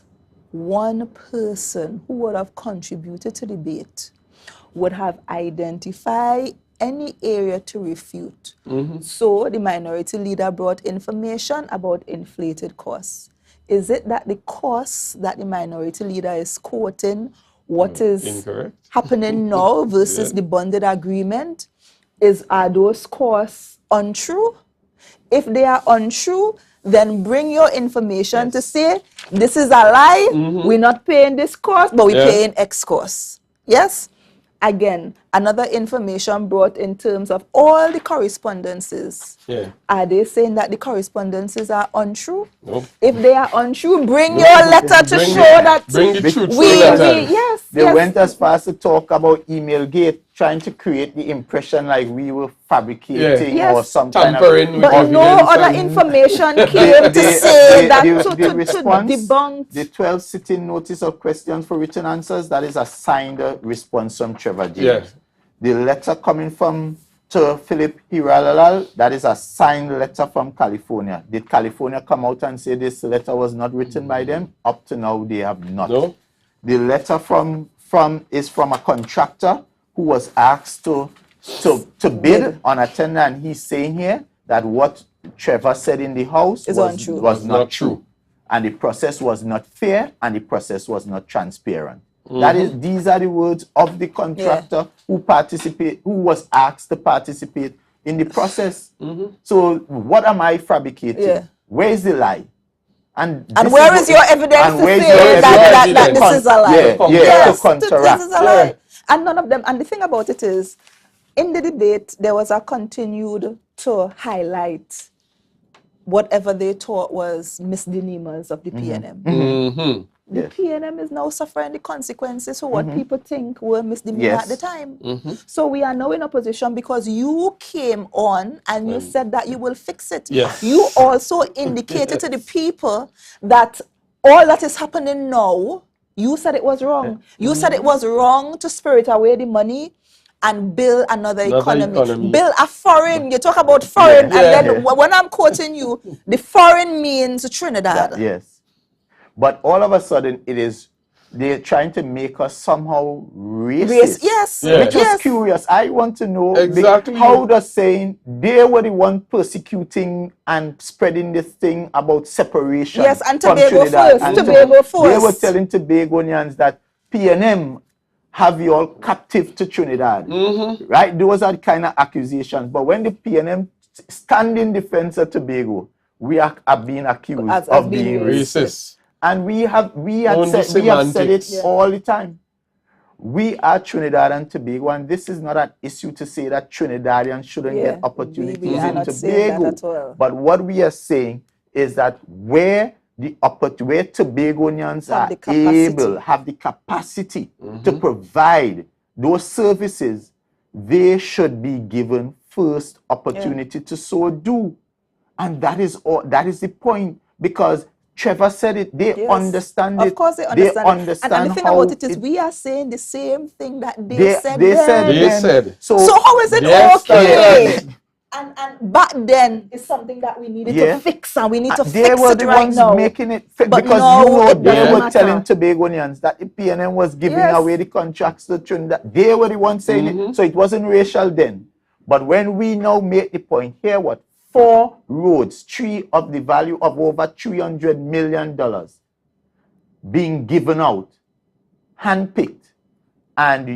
one person who would have contributed to the debate would have identified any area to refute. So the minority leader brought information about inflated costs. Is it that the costs that the minority leader is quoting, what is Incorrect. happening now versus the bonded agreement, are those costs untrue? If they are untrue, then bring your information to say, this is a lie, we're not paying this cost, but we're paying X cost. Yes? Again, another information brought in terms of all the correspondences. Yeah. Are they saying that the correspondences are untrue? Nope. If they are untrue, bring your letter to show that bring the truth. They went as far as to talk about Emailgate, trying to create the impression like we were fabricating or some tampering kind of... But no other information came to say that to debunk. The 12 sitting notice of questions for written answers, that is a signed response from Trevor James. Yes. The letter coming to Philip Hiralalal, that is a signed letter from California. Did California come out and say this letter was not written by them? Up to now, they have not. No. The letter is from a contractor who was asked to bid on a tender, and he's saying here that what Trevor said in the House was not true. And the process was not fair, and the process was not transparent. These are the words of the contractor who was asked to participate in the process. So what am I fabricating? Where is the lie? And where is your evidence to say that this is a lie? Yes, this is a lie. And none of them, and the thing about it is, in the debate, there was a continued to highlight whatever they thought was misdemeanors of the PNM. The PNM is now suffering the consequences for what people think were misdemeanors at the time. So we are now in a position because you came on and you said that you will fix it. Yes. You also indicated to the people that all that is happening now, you said it was wrong. You said it was wrong to spirit away the money and build another economy. Build a foreign, you talk about foreign, and then when I'm quoting you, the foreign means Trinidad. Yes. But all of a sudden, they're trying to make us somehow racist. Which was curious. I want to know how they're saying they were the one persecuting and spreading this thing about separation. Yes, and Tobago first. They were telling Tobagonians that PNM have you all captive to Trinidad. Right? Those are the kind of accusations. But when the PNM stand in defense of Tobago, we are being accused of being racist. And we have said it all the time. We are Trinidad and Tobago, and this is not an issue to say that Trinidadians shouldn't get opportunities in Tobago. But what we are saying is that where Tobagonians have the capacity to provide those services, they should be given first opportunity to so do. And that is the point, because Trevor said it. They Yes. understand it. Of course they understand. They understand and the thing how about it is we are saying the same thing that they said they then. said They then. said. So how is it Yes, okay? yes. And back then is something that we needed Yeah. to fix, and we need to They fix were it the right ones now. making it fit, But because no, you know it they doesn't were matter. telling Tobagonians that the PNM was giving Yes. away the contracts to Trinidad. They were the ones saying it. So it wasn't racial then. But when we now make the point here, what 4 roads, 3 of the value of over $300 million being given out, handpicked, and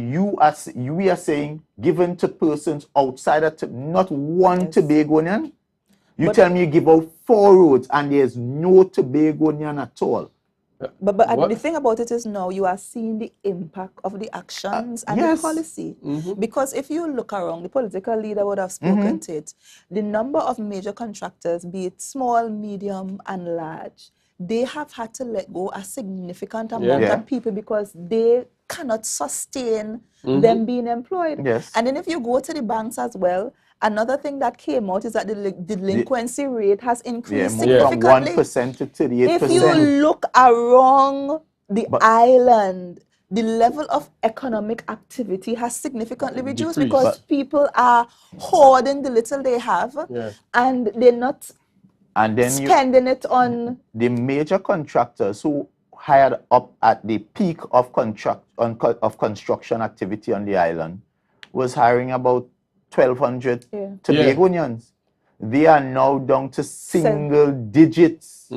we are saying given to persons outside of not one Yes. Tobagonian. You But- tell me you give out 4 roads and there's no Tobagonian at all. But What? the thing about it is now you are seeing the impact of the actions and yes. the policy. Because if you look around, the political leader would have spoken to it. The number of major contractors, be it small, medium, and large, they have had to let go a significant amount Yeah. of people because they cannot sustain them being employed. Yes. And then if you go to the banks as well, another thing that came out is that the delinquency rate has increased From significantly. 1% to 38%. If you look around the island, the level of economic activity has significantly reduced Decreased. because people are hoarding the little they have and they're not and then spending it on the major contractors who hired up at the peak of construction activity on the island was hiring about 1,200 Tobagonians. They are now down to single digits.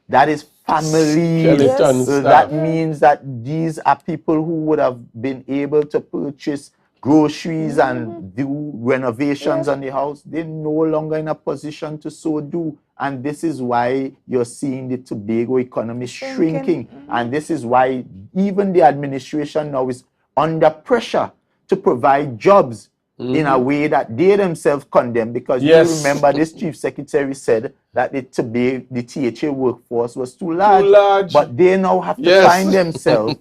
That is families. Skeleton So staff. that means that these are people who would have been able to purchase groceries and do renovations on the house. They're no longer in a position to so do. And this is why you're seeing the Tobago economy shrinking. And this is why even the administration now is under pressure to provide jobs in a way that they themselves condemn, because you remember this chief secretary said that the THA workforce was too large. But they now have to find themselves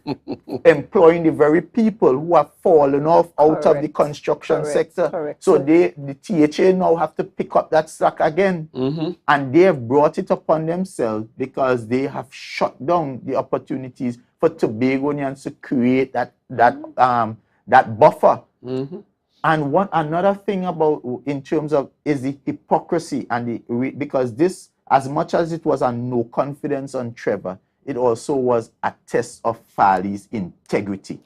employing the very people who have fallen off out of the construction sector. So the THA now have to pick up that slack again. And they have brought it upon themselves because they have shut down the opportunities for Tobagonians to create that buffer. And another thing about in terms of is the hypocrisy and because this, as much as it was a no confidence on Trevor, it also was a test of Farley's integrity.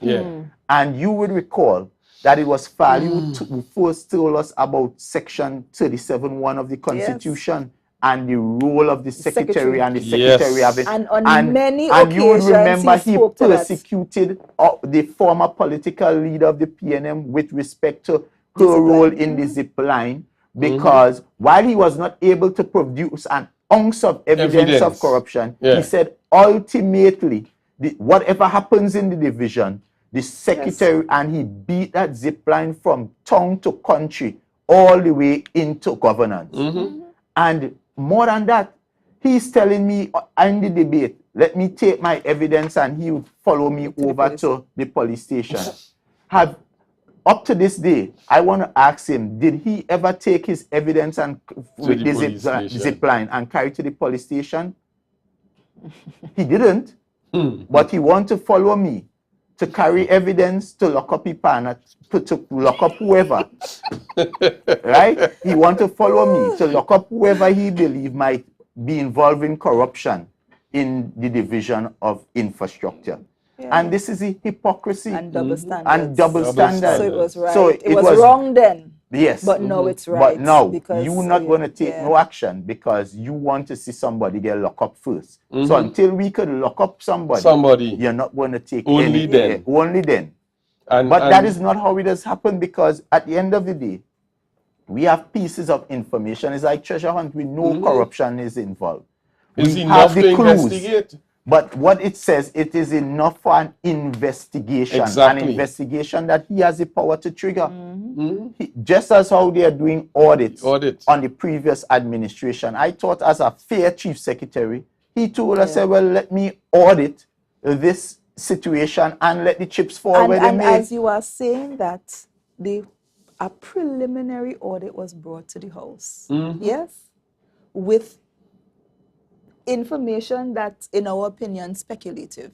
And you would recall that it was Farley who first told us about Section 37(1) of the Constitution and the role of the secretary and the secretary of it. And on many occasions, you would remember he spoke to persecuted the former political leader of the PNM with respect to her role in the zip line, because while he was not able to produce an ounce of evidence of corruption, he said ultimately, whatever happens in the division, the secretary, and he beat that zip line from town to country all the way into governance. And more than that, he's telling me in the debate, let me take my evidence and he would follow me over to the police station. Up to this day, I want to ask him, did he ever take his evidence and with the zip line and carry to the police station? He didn't. But he want to follow me to carry evidence to lock up people, to lock up whoever. Right? He want to follow me to lock up whoever he believe might be involved in corruption in the division of infrastructure. And this is the hypocrisy and double standards. standards. So it was right. So it was wrong then. Yes. But now it's right. But now, because you're not going to take no action because you want to see somebody get locked up first. So until we could lock up somebody, you're not going to take only any. Only then. But that is not how it has happened, because at the end of the day, we have pieces of information. It's like treasure hunt. We know corruption is involved. It's we enough have the to clues. investigate. But what it says, it is enough for an investigation. Exactly. An investigation that he has the power to trigger. Just as how they are doing audits on the previous administration. I thought as a fair chief secretary, he told us, well, let me audit this situation and let the chips fall where they may. And as you are saying that, a preliminary audit was brought to the House. Yes? With information that's, in our opinion, speculative.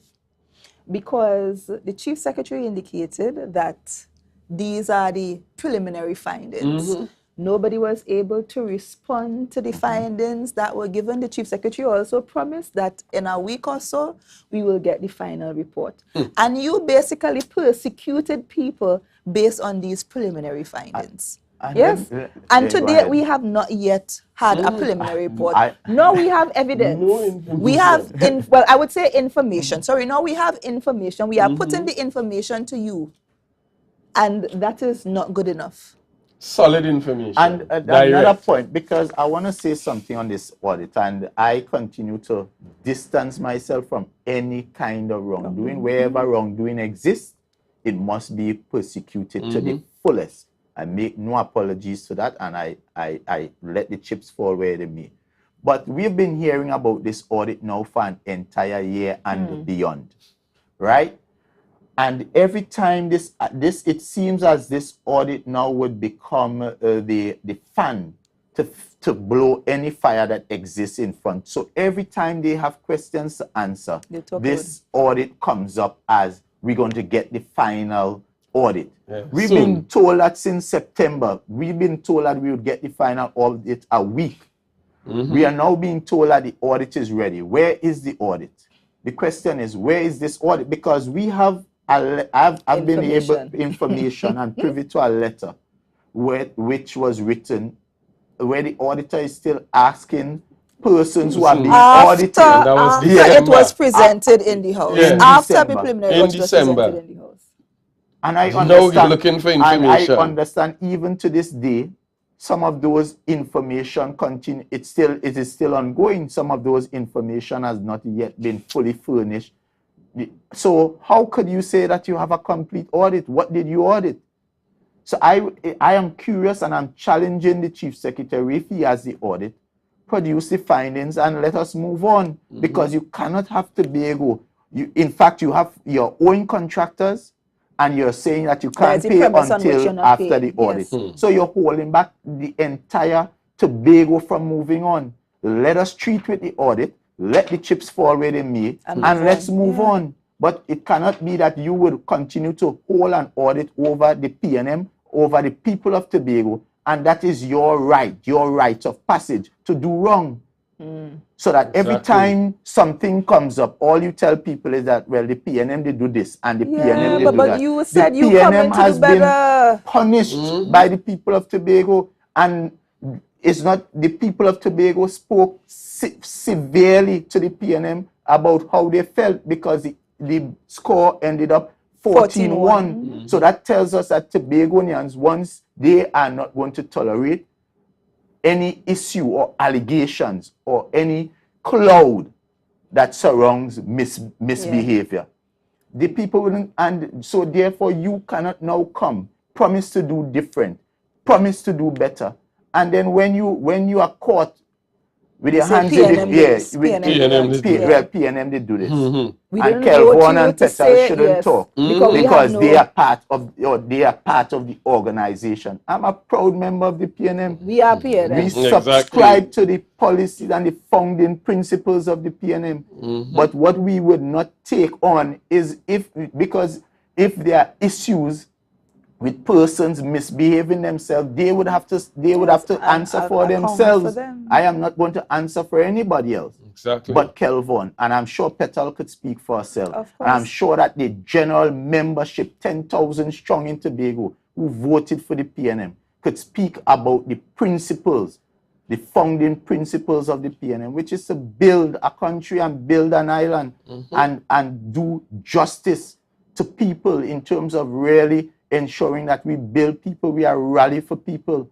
Because the Chief Secretary indicated that these are the preliminary findings. Nobody was able to respond to the findings that were given. The Chief Secretary also promised that in a week or so, we will get the final report. And you basically persecuted people based on these preliminary findings. Yes? And go today ahead. we have not yet had a preliminary report. No, we have evidence. We have, well, I would say information. Sorry, no, we have information. We are putting the information to you. And that is not good enough. Solid information. And another Direct. point, because I want to say something on this audit, and I continue to distance myself from any kind of wrongdoing. Wherever wrongdoing exists, it must be persecuted to the fullest. I make no apologies to that, and I let the chips fall where they may. But we've been hearing about this audit now for an entire year and beyond, right? And every time it seems as this audit now would become the fan to blow any fire that exists in front. So every time they have questions to answer, this audit comes up as we're going to get the final audit. We've been told that since September. We've been told that we would get the final audit a week. We are now being told that the audit is ready. Where is the audit? The question is, where is this audit? Because we have I've been able information and privy to a letter which was written where the auditor is still asking persons who are being audited. After it was presented in the House. After the preliminary audit was presented in the House. And I understand, now you're looking for information. And I understand even to this day, some of those information continue. It is still ongoing. Some of those information has not yet been fully furnished. So how could you say that you have a complete audit? What did you audit? So I am curious, and I'm challenging the Chief Secretary, if he has the audit, produce the findings and let us move on. Because you cannot have Tobago. In fact, you have your own contractors, and you're saying that you can't pay until after the audit. So you're holding back the entire Tobago from moving on. Let us treat with the audit. Let the chips fall where they may, and let's move on. But it cannot be that you will continue to hold an audit over the PNM, over the people of Tobago, and that is your right of passage to do wrong. So that every time something comes up, all you tell people is that, well, the PNM, they do this, and the PNM, they do but that. You said the you PNM has been punished by the people of Tobago, and it's not the people of Tobago spoke severely to the PNM about how they felt, because the score ended up 14-1. So that tells us that Tobagonians, once they are not going to tolerate any issue or allegations or any cloud that surrounds misbehavior. The people wouldn't, and so therefore you cannot now come, promise to do different, promise to do better, and then when you are caught with your hands in the air, PNM did do this. And Kelvon and Petal shouldn't talk because they are part of the organization. I'm a proud member of the PNM. We are PNM. We subscribe to the policies and the founding principles of the PNM. But what we would not take on is because if there are issues with persons misbehaving themselves, they would have to answer for themselves. I am not going to answer for anybody else. Exactly. But Kelvon, and I'm sure Petal could speak for herself. And I'm sure that the general membership, 10,000 strong in Tobago, who voted for the PNM, could speak about the principles, the founding principles of the PNM, which is to build a country and build an island and do justice to people in terms of really ensuring that we build people, we are rally for people.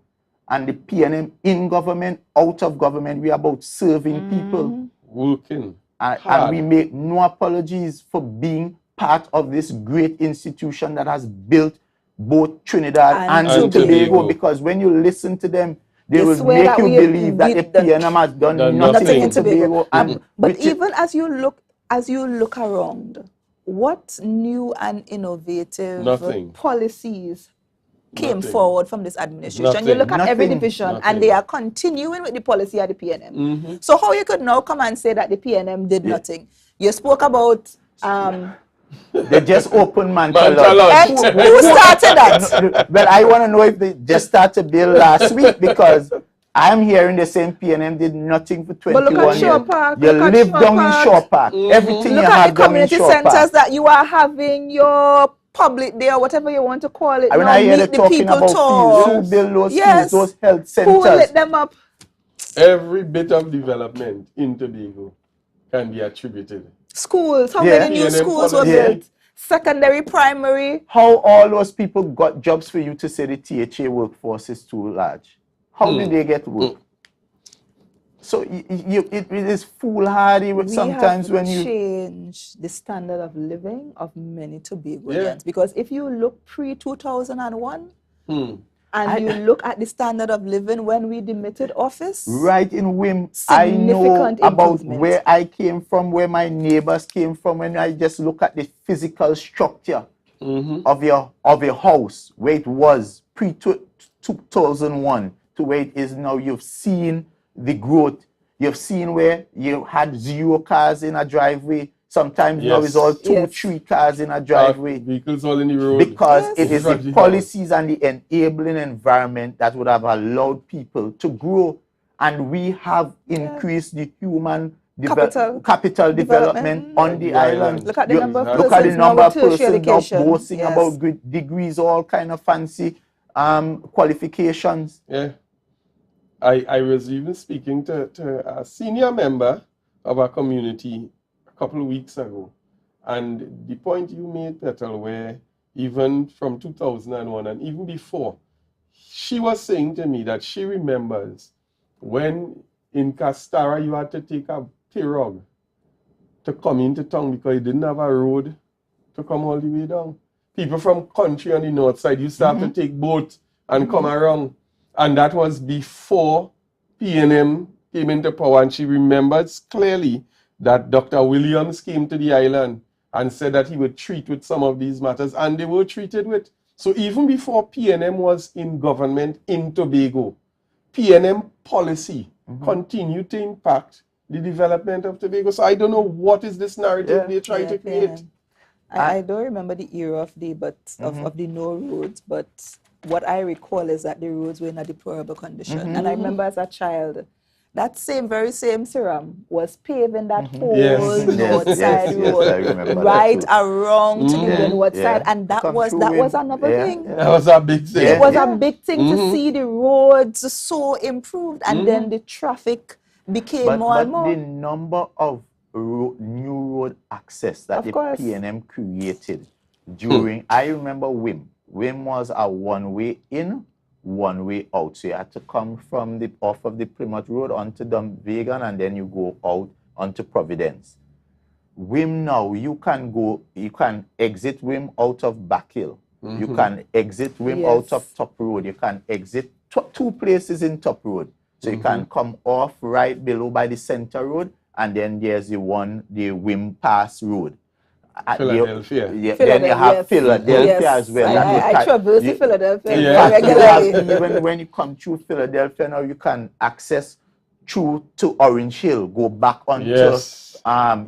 And the PNM in government, out of government, we are about serving people. Working. And we make no apologies for being part of this great institution that has built both Trinidad and Tobago. Because when you listen to them, they will make you believe that the PNM has done nothing in Tobago. But even as you look around, what new and innovative policies came Nothing. forward from this administration. You Nothing. look at every Nothing. division Nothing. and they are continuing with the policy of the PNM. Mm-hmm. So how you could now come and say that the PNM did nothing? You spoke about They just opened Manta Manta Lodge. Lodge. and who started that? Well, I want to know if they just started bill last week, because I'm hearing the same PNM did nothing for 21 But look at years. Shore Park. You look at live Shore down in Park. Shore Park. Everything Look you at have the down in community Shore centers Park. that you are having your public day or whatever you want to call it. When now, I hear meet they the talking people about talk. fields, who build those Yes. fields, those health Who will centers? let them up? Every bit of development in Tobago can be attributed. Schools. How Yeah. many new PNM schools were policy. built? Secondary, primary. How all those people got jobs for you to say the THA workforce is too large? How did they get work? So it is foolhardy We sometimes have when you... change the standard of living of many Tobagoans. Yeah. Because if you look pre-2001 Hmm. and you look at the standard of living when we demitted office, Right in Wim, I know Significant about improvement. where I came from, where my neighbors came from, when I just look at the physical structure of your house, where it was pre-2001 to where it is now. You've seen the growth. You've seen where you had 0 cars in a driveway. Sometimes now it's all Yes. 2, Yes. 3 cars in a driveway. Vehicles all in the road. Because Yes. it is Front the of the house. policies and the enabling environment that would have allowed people to grow. And we have increased the human capital development on the The island. island. Look at the number of Look at the persons now number with of tertiary persons now education. boasting Yes. about good degrees, all kind of fancy qualifications. Yeah. I was even speaking to a senior member of our community a couple of weeks ago. And the point you made, Petal, where even from 2001 and even before, she was saying to me that she remembers when in Castara you had to take a pirogue to come into town because you didn't have a road to come all the way down. People from country on the north side used to have to take boat and come around. And that was before PNM came into power. And she remembers clearly that Dr. Williams came to the island and said that he would treat with some of these matters, and they were treated with. So even before PNM was in government in Tobago, PNM policy continued to impact the development of Tobago. So I don't know what is this narrative they're trying to create. PNM. I don't remember the era of the of the no roads, but what I recall is that the roads were in a deplorable condition. And I remember as a child, that very same Siram was paving that whole north side road I remember that right too. around to the north Yeah. side, and that Come was through Wim. another Yeah, thing. yeah. That was a big thing. It was a big thing to see the roads so improved, and then the traffic became more and more. The number of new road access that Of the course. PNM created during, I remember Wim. Wim was a one-way in, one-way out. So you had to come from off of the Plymouth Road onto Dunvegan, and then you go out onto Providence. Wim now, you can exit Wim out of Backhill. You can exit Wim out of Top Road. You can exit 2 places in Top Road. So you can come off right below by the Center Road, and then there's the Wim Pass Road. Philadelphia. Then you have Philadelphia as well. I traverse to Philadelphia In fact, regularly. even when you come through Philadelphia now, you can access through to Orange Hill, go back onto,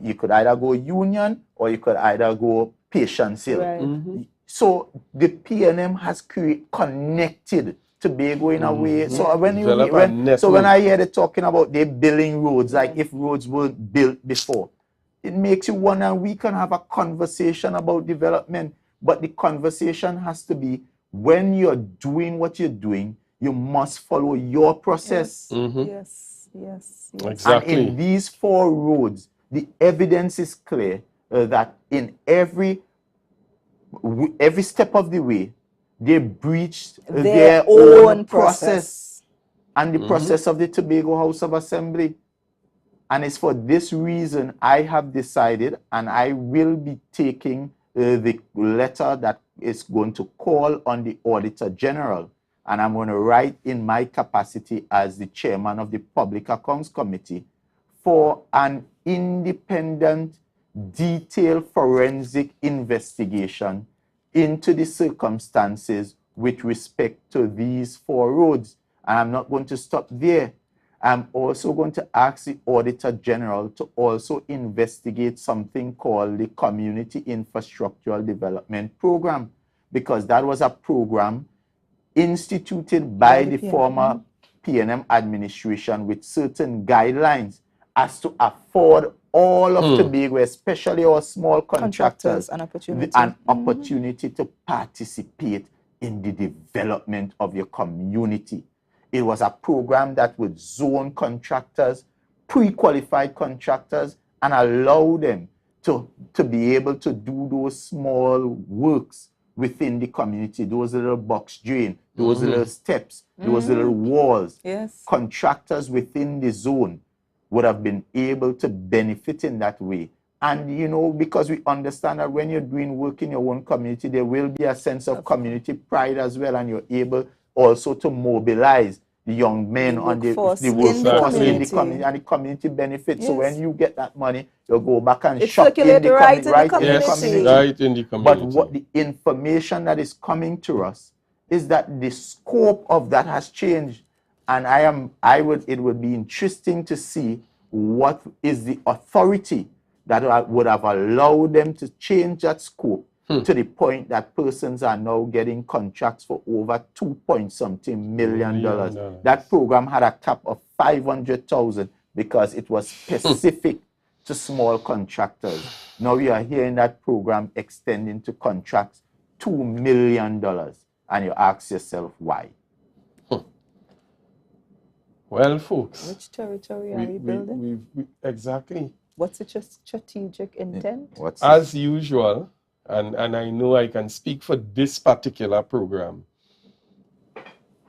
you could either go Union or you could either go Patience Hill. Right. So the PNM has connected Tobago in a way. So when I hear they talking about they building roads, like if roads weren't built before, it makes you wonder. We can have a conversation about development, but the conversation has to be when you're doing what you're doing, you must follow your process. Yes. Exactly. And in these 4 roads, the evidence is clear that in every step of the way, they breached their own process and the process of the Tobago House of Assembly. And it's for this reason I have decided, and I will be taking the letter that is going to call on the Auditor General, and I'm going to write in my capacity as the chairman of the Public Accounts Committee for an independent, detailed forensic investigation into the circumstances with respect to these 4 roads. And I'm not going to stop there. I'm also going to ask the Auditor General to also investigate something called the Community Infrastructural Development Program, because that was a program instituted by the former PNM administration with certain guidelines as to afford all of Tobago, especially our small contractors, an opportunity. An opportunity to participate in the development of your community. It was a program that would zone contractors, pre-qualified contractors, and allow them to be able to do those small works within the community, those little box drain, those little steps, those little walls. Yes. Contractors within the zone would have been able to benefit in that way. And, you know, because we understand that when you're doing work in your own community, there will be a sense of community pride as well, and you're able also to mobilize the young men on the workforce in the community, and the community benefits. Yes. So when you get that money, you'll go back and shop in the community. Right in the community. But what the information that is coming to us is that the scope of that has changed. And it would be interesting to see what is the authority that would have allowed them to change that scope to the point that persons are now getting contracts for over $2-something million. That program had a cap of 500,000 because it was specific to small contractors. Now we are hearing that program extending to contracts $2 million. And you ask yourself why. Well, folks. Which territory are we building? Exactly. What's the strategic intent? As usual, and I know I can speak for this particular program,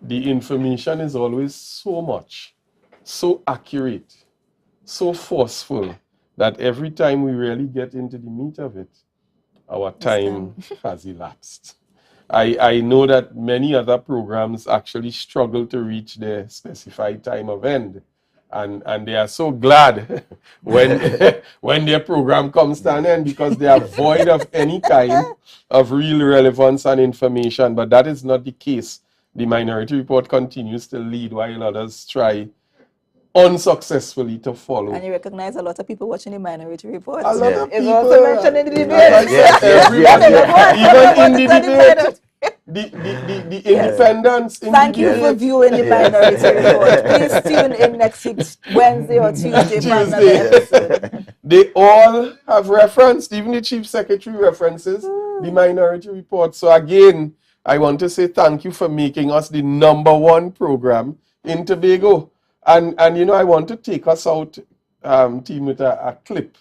the information is always so much, so accurate, so forceful, that every time we really get into the meat of it, our time has elapsed. I know that many other programs actually struggle to reach their specified time of end. And they are so glad when their program comes to an end, because they are void of any kind of real relevance and information. But that is not the case. The Minority Report continues to lead while others try unsuccessfully to follow. And you recognize a lot of people watching the Minority Report. A lot of people. It's also mentioned in the debate. Even in the debate. The independents. Thank you for viewing the Minority Report. Please tune in next week, Wednesday or Tuesday for another episode. They all have referenced, even the Chief Secretary references the Minority Report. So again, I want to say thank you for making us the #1 program in Tobago. And you know, I want to take us out, team, with a clip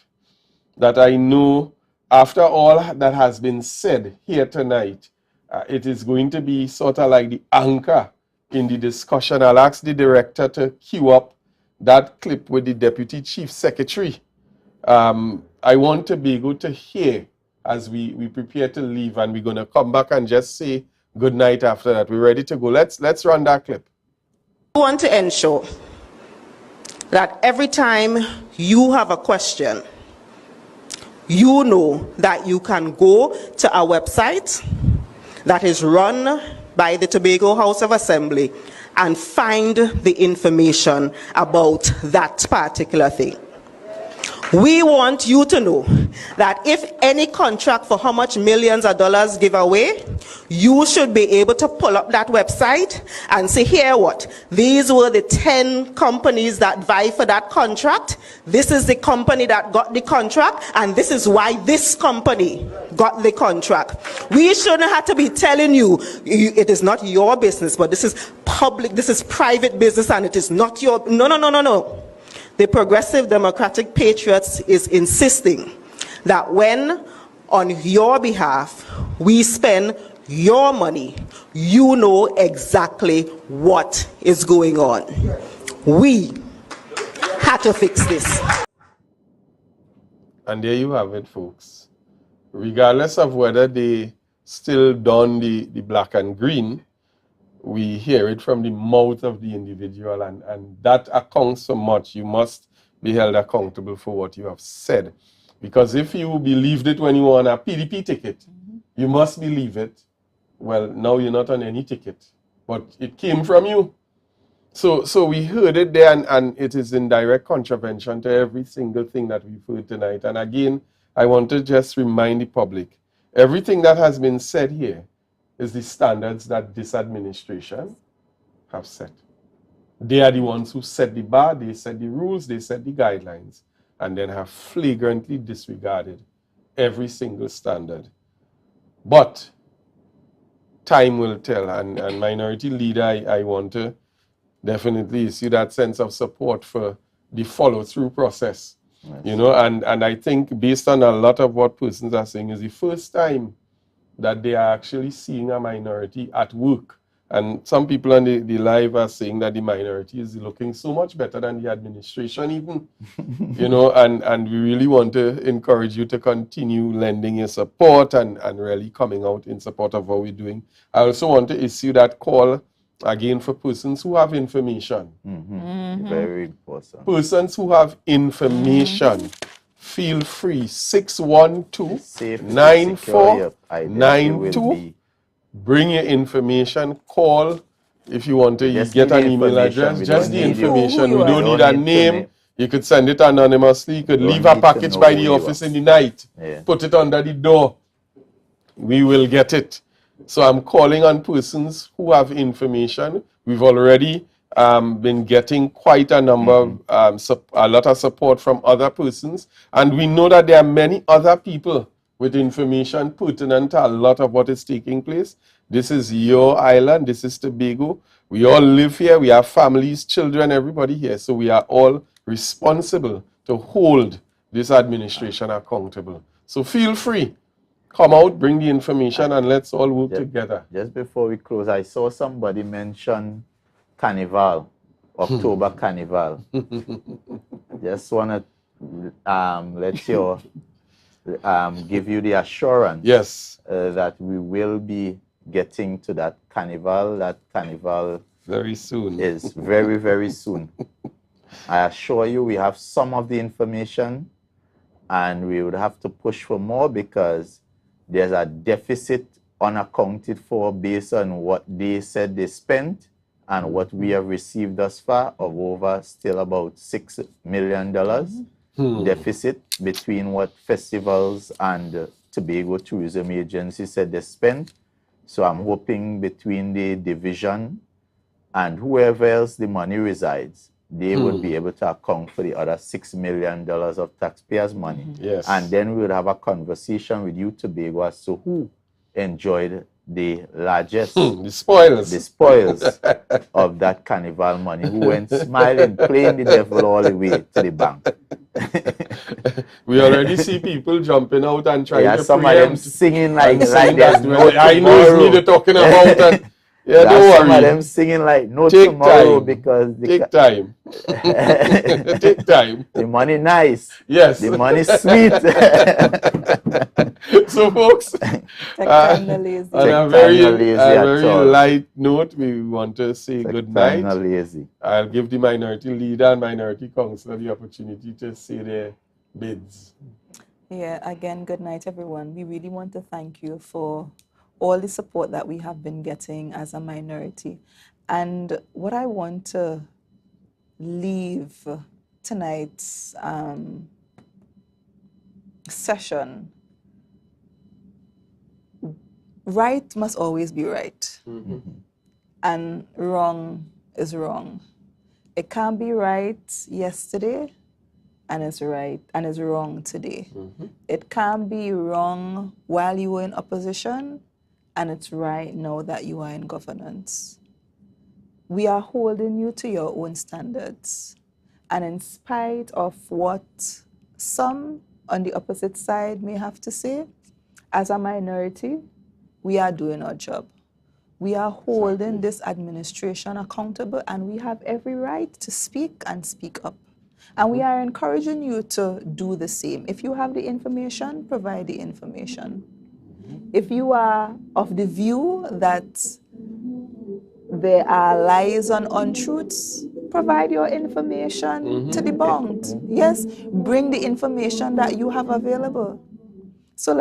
that I know after all that has been said here tonight, it is going to be sort of like the anchor in the discussion. I'll ask the director to cue up that clip with the Deputy Chief Secretary. I want Tobago to hear as we prepare to leave, and we're going to come back and just say good night after that. We're ready to go. Let's run that clip. We want to ensure that every time you have a question, you know that you can go to our website that is run by the Tobago House of Assembly and find the information about that particular thing. We want you to know that if any contract for how much millions of dollars give away, you should be able to pull up that website and say, here what? These were the 10 companies that vie for that contract. This is the company that got the contract, and this is why this company got the contract. We shouldn't have to be telling you, it is not your business, but this is public, this is private business, and it is not your, no. The Progressive Democratic Patriots is insisting that when, on your behalf, we spend your money, you know exactly what is going on. We had to fix this. And there you have it, folks. Regardless of whether they still don the black and green, we hear it from the mouth of the individual, and that accounts so much. You must be held accountable for what you have said. Because if you believed it when you won a PDP ticket, you must believe it well, now you're not on any ticket, but it came from you. So we heard it there, and it is in direct contravention to every single thing that we've heard tonight. And again, I want to just remind the public, everything that has been said here is the standards that this administration have set. They are the ones who set the bar, they set the rules, they set the guidelines, and then have flagrantly disregarded every single standard. But time will tell, and Minority Leader, I want to definitely see that sense of support for the follow-through process. Yes. You know, and I think based on a lot of what persons are saying, is the first time that they are actually seeing a minority at work. And some people on the live are saying that the minority is looking so much better than the administration even. You know, and we really want to encourage you to continue lending your support and really coming out in support of what we're doing. I also want to issue that call again for persons who have information. Very important. Persons who have information, feel free. 612-9492. Bring your information. Call if you want to get an email address. Just the information. We don't need a name. You could send it anonymously. You could leave a package by the office in the night. Put it under the door. We will get it. So I'm calling on persons who have information. We've already been getting quite a number, a lot of support from other persons. And we know that there are many other people with information pertinent to a lot of what is taking place. This is your island. This is Tobago. We all live here. We have families, children, everybody here. So we are all responsible to hold this administration accountable. So feel free. Come out, bring the information, and let's all work together. Just before we close, I saw somebody mention Carnival, October Carnival. Just want to give you the assurance that we will be getting to that carnival. That carnival very soon. Is very, very soon. I assure you we have some of the information, and we would have to push for more because there's a deficit unaccounted for based on what they said they spent and what we have received thus far of over still about $6 million deficit between what festivals and Tobago Tourism Agency said they spent. So I'm hoping between the division and whoever else the money resides, they would be able to account for the other $6 million of taxpayers' money. Yes. And then we would have a conversation with you, Tobago, as to who enjoyed the largest, the spoils of that carnival money, who went smiling, playing the devil all the way to the bank. We already see people jumping out and trying to some of them singing like there's no I know it's me they're talking about. And, don't worry. Some of them singing like no tomorrow because take time. Take time. The money nice. Yes. The money sweet. So folks, on a very light note, we want to say good night. I'll give the minority leader and minority councillor the opportunity to say their bids. Yeah, again, good night, everyone. We really want to thank you for all the support that we have been getting as a minority. And what I want to leave tonight's session, right must always be right. And wrong is wrong. It can't be right yesterday and it's right and it's wrong today. It can't be wrong while you were in opposition and it's right now that you are in governance. We are holding you to your own standards. And in spite of what some on the opposite side may have to say, as a minority, we are doing our job. We are holding this administration accountable and we have every right to speak and speak up. And we are encouraging you to do the same. If you have the information, provide the information. If you are of the view that there are lies and untruths, provide your information to debunk. Yes, bring the information that you have available. So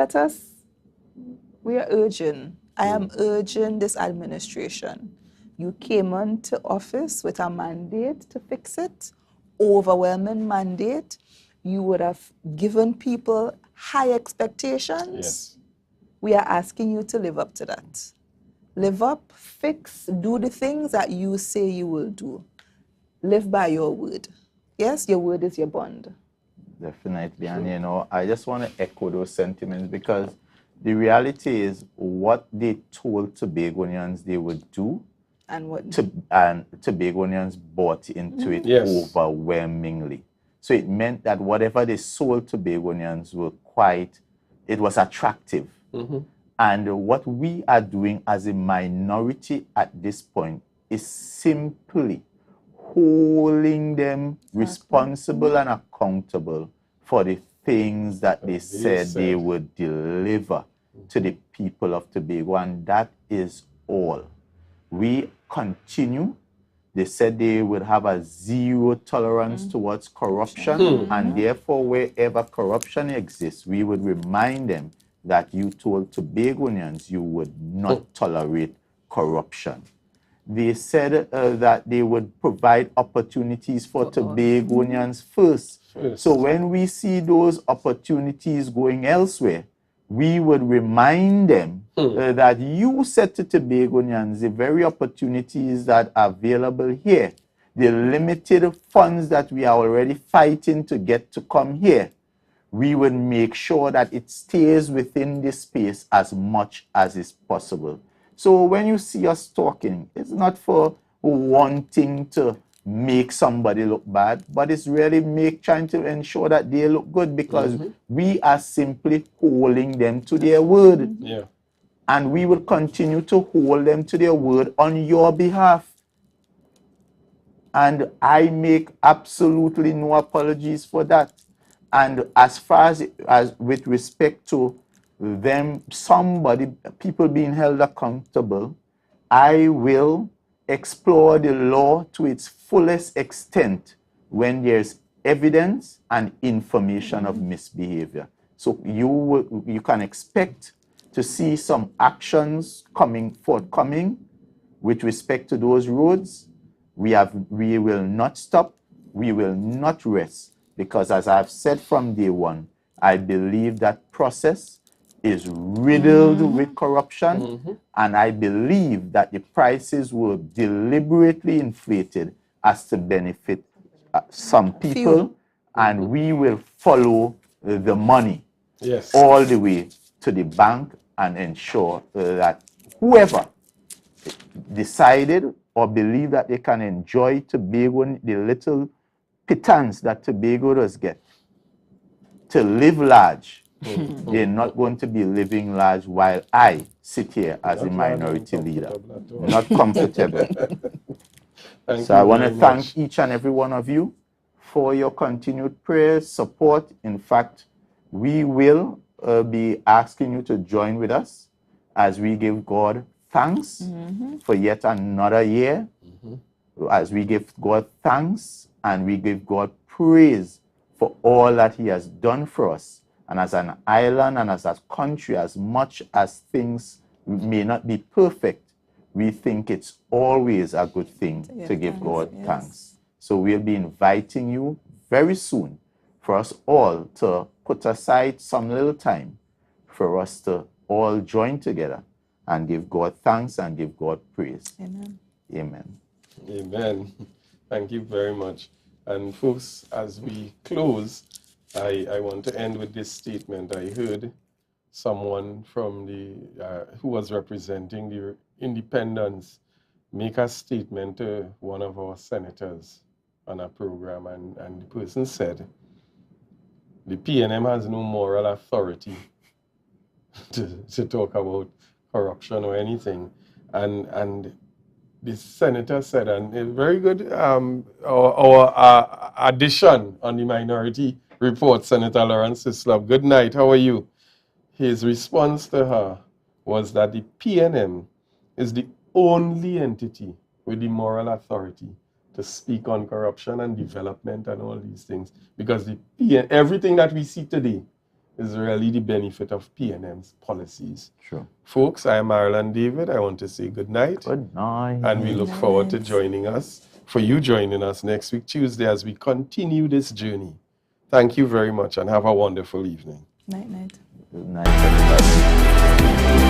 we are urging I am urging this administration. You came into office with a mandate to fix it, overwhelming mandate. You would have given people high expectations. Yes. We are asking you to live up to that. Live up, fix, do the things that you say you will do. Live by your word. Yes, your word is your bond. Definitely. And, you know, I just want to echo those sentiments because the reality is what they told Tobagonians they would do, And what? and Tobagonians bought into it Yes. overwhelmingly. So it meant that whatever they sold Tobagonians were it was attractive. And what we are doing as a minority at this point is simply holding them responsible and accountable for the things that they said they would deliver to the people of Tobago, and that is all. We continue. They said they would have a zero tolerance towards corruption, and therefore wherever corruption exists, we would remind them that you told Tobagonians you would not tolerate corruption. They said that they would provide opportunities for Tobagonians first. So when we see those opportunities going elsewhere, we would remind them that you said to Tobagonians the very opportunities that are available here, the limited funds that we are already fighting to get to come here, we would make sure that it stays within this space as much as is possible. So when you see us talking, it's not for wanting to make somebody look bad, but it's really trying to ensure that they look good, because we are simply holding them to their word. Yeah. And we will continue to hold them to their word on your behalf. And I make absolutely no apologies for that. And as far as with respect to them, people being held accountable, I will explore the law to its fullest extent when there's evidence and information of misbehavior. So you can expect to see some actions forthcoming with respect to those roads. We will not stop, we will not rest, because as I've said from day one, I believe that process is riddled with corruption, and I believe that the prices were deliberately inflated as to benefit some people, and we will follow the money all the way to the bank and ensure that whoever decided or believed that they can enjoy Tobago, the little pittance that Tobago does get, to live large, they're not going to be living large while I sit here as a minority leader. Not comfortable. So I want to thank each and every one of you for your continued prayers, support. In fact, we will be asking you to join with us as we give God thanks for yet another year, as we give God thanks and we give God praise for all that he has done for us. And as an island and as a country, as much as things may not be perfect, we think it's always a good thing to give God thanks. So we'll be inviting you very soon for us all to put aside some little time for us to all join together and give God thanks and give God praise. Amen. Amen. Amen. Thank you very much. And folks, as we close, I want to end with this statement. I heard someone from who was representing the independents make a statement to one of our senators on a program, and the person said, the PNM has no moral authority to talk about corruption or anything. And the senator said, and a very good our addition on the minority report, Senator Lawrence Hislop. Good night, how are you? His response to her was that the PNM is the only entity with the moral authority to speak on corruption and development and all these things. Because everything that we see today is really the benefit of PNM's policies. Sure. Folks, I am Marilyn David. I want to say good night. Good night. And we look forward to joining us, for you joining us next week, Tuesday, as we continue this journey. Thank you very much and have a wonderful evening. Night, night. Good night, everybody.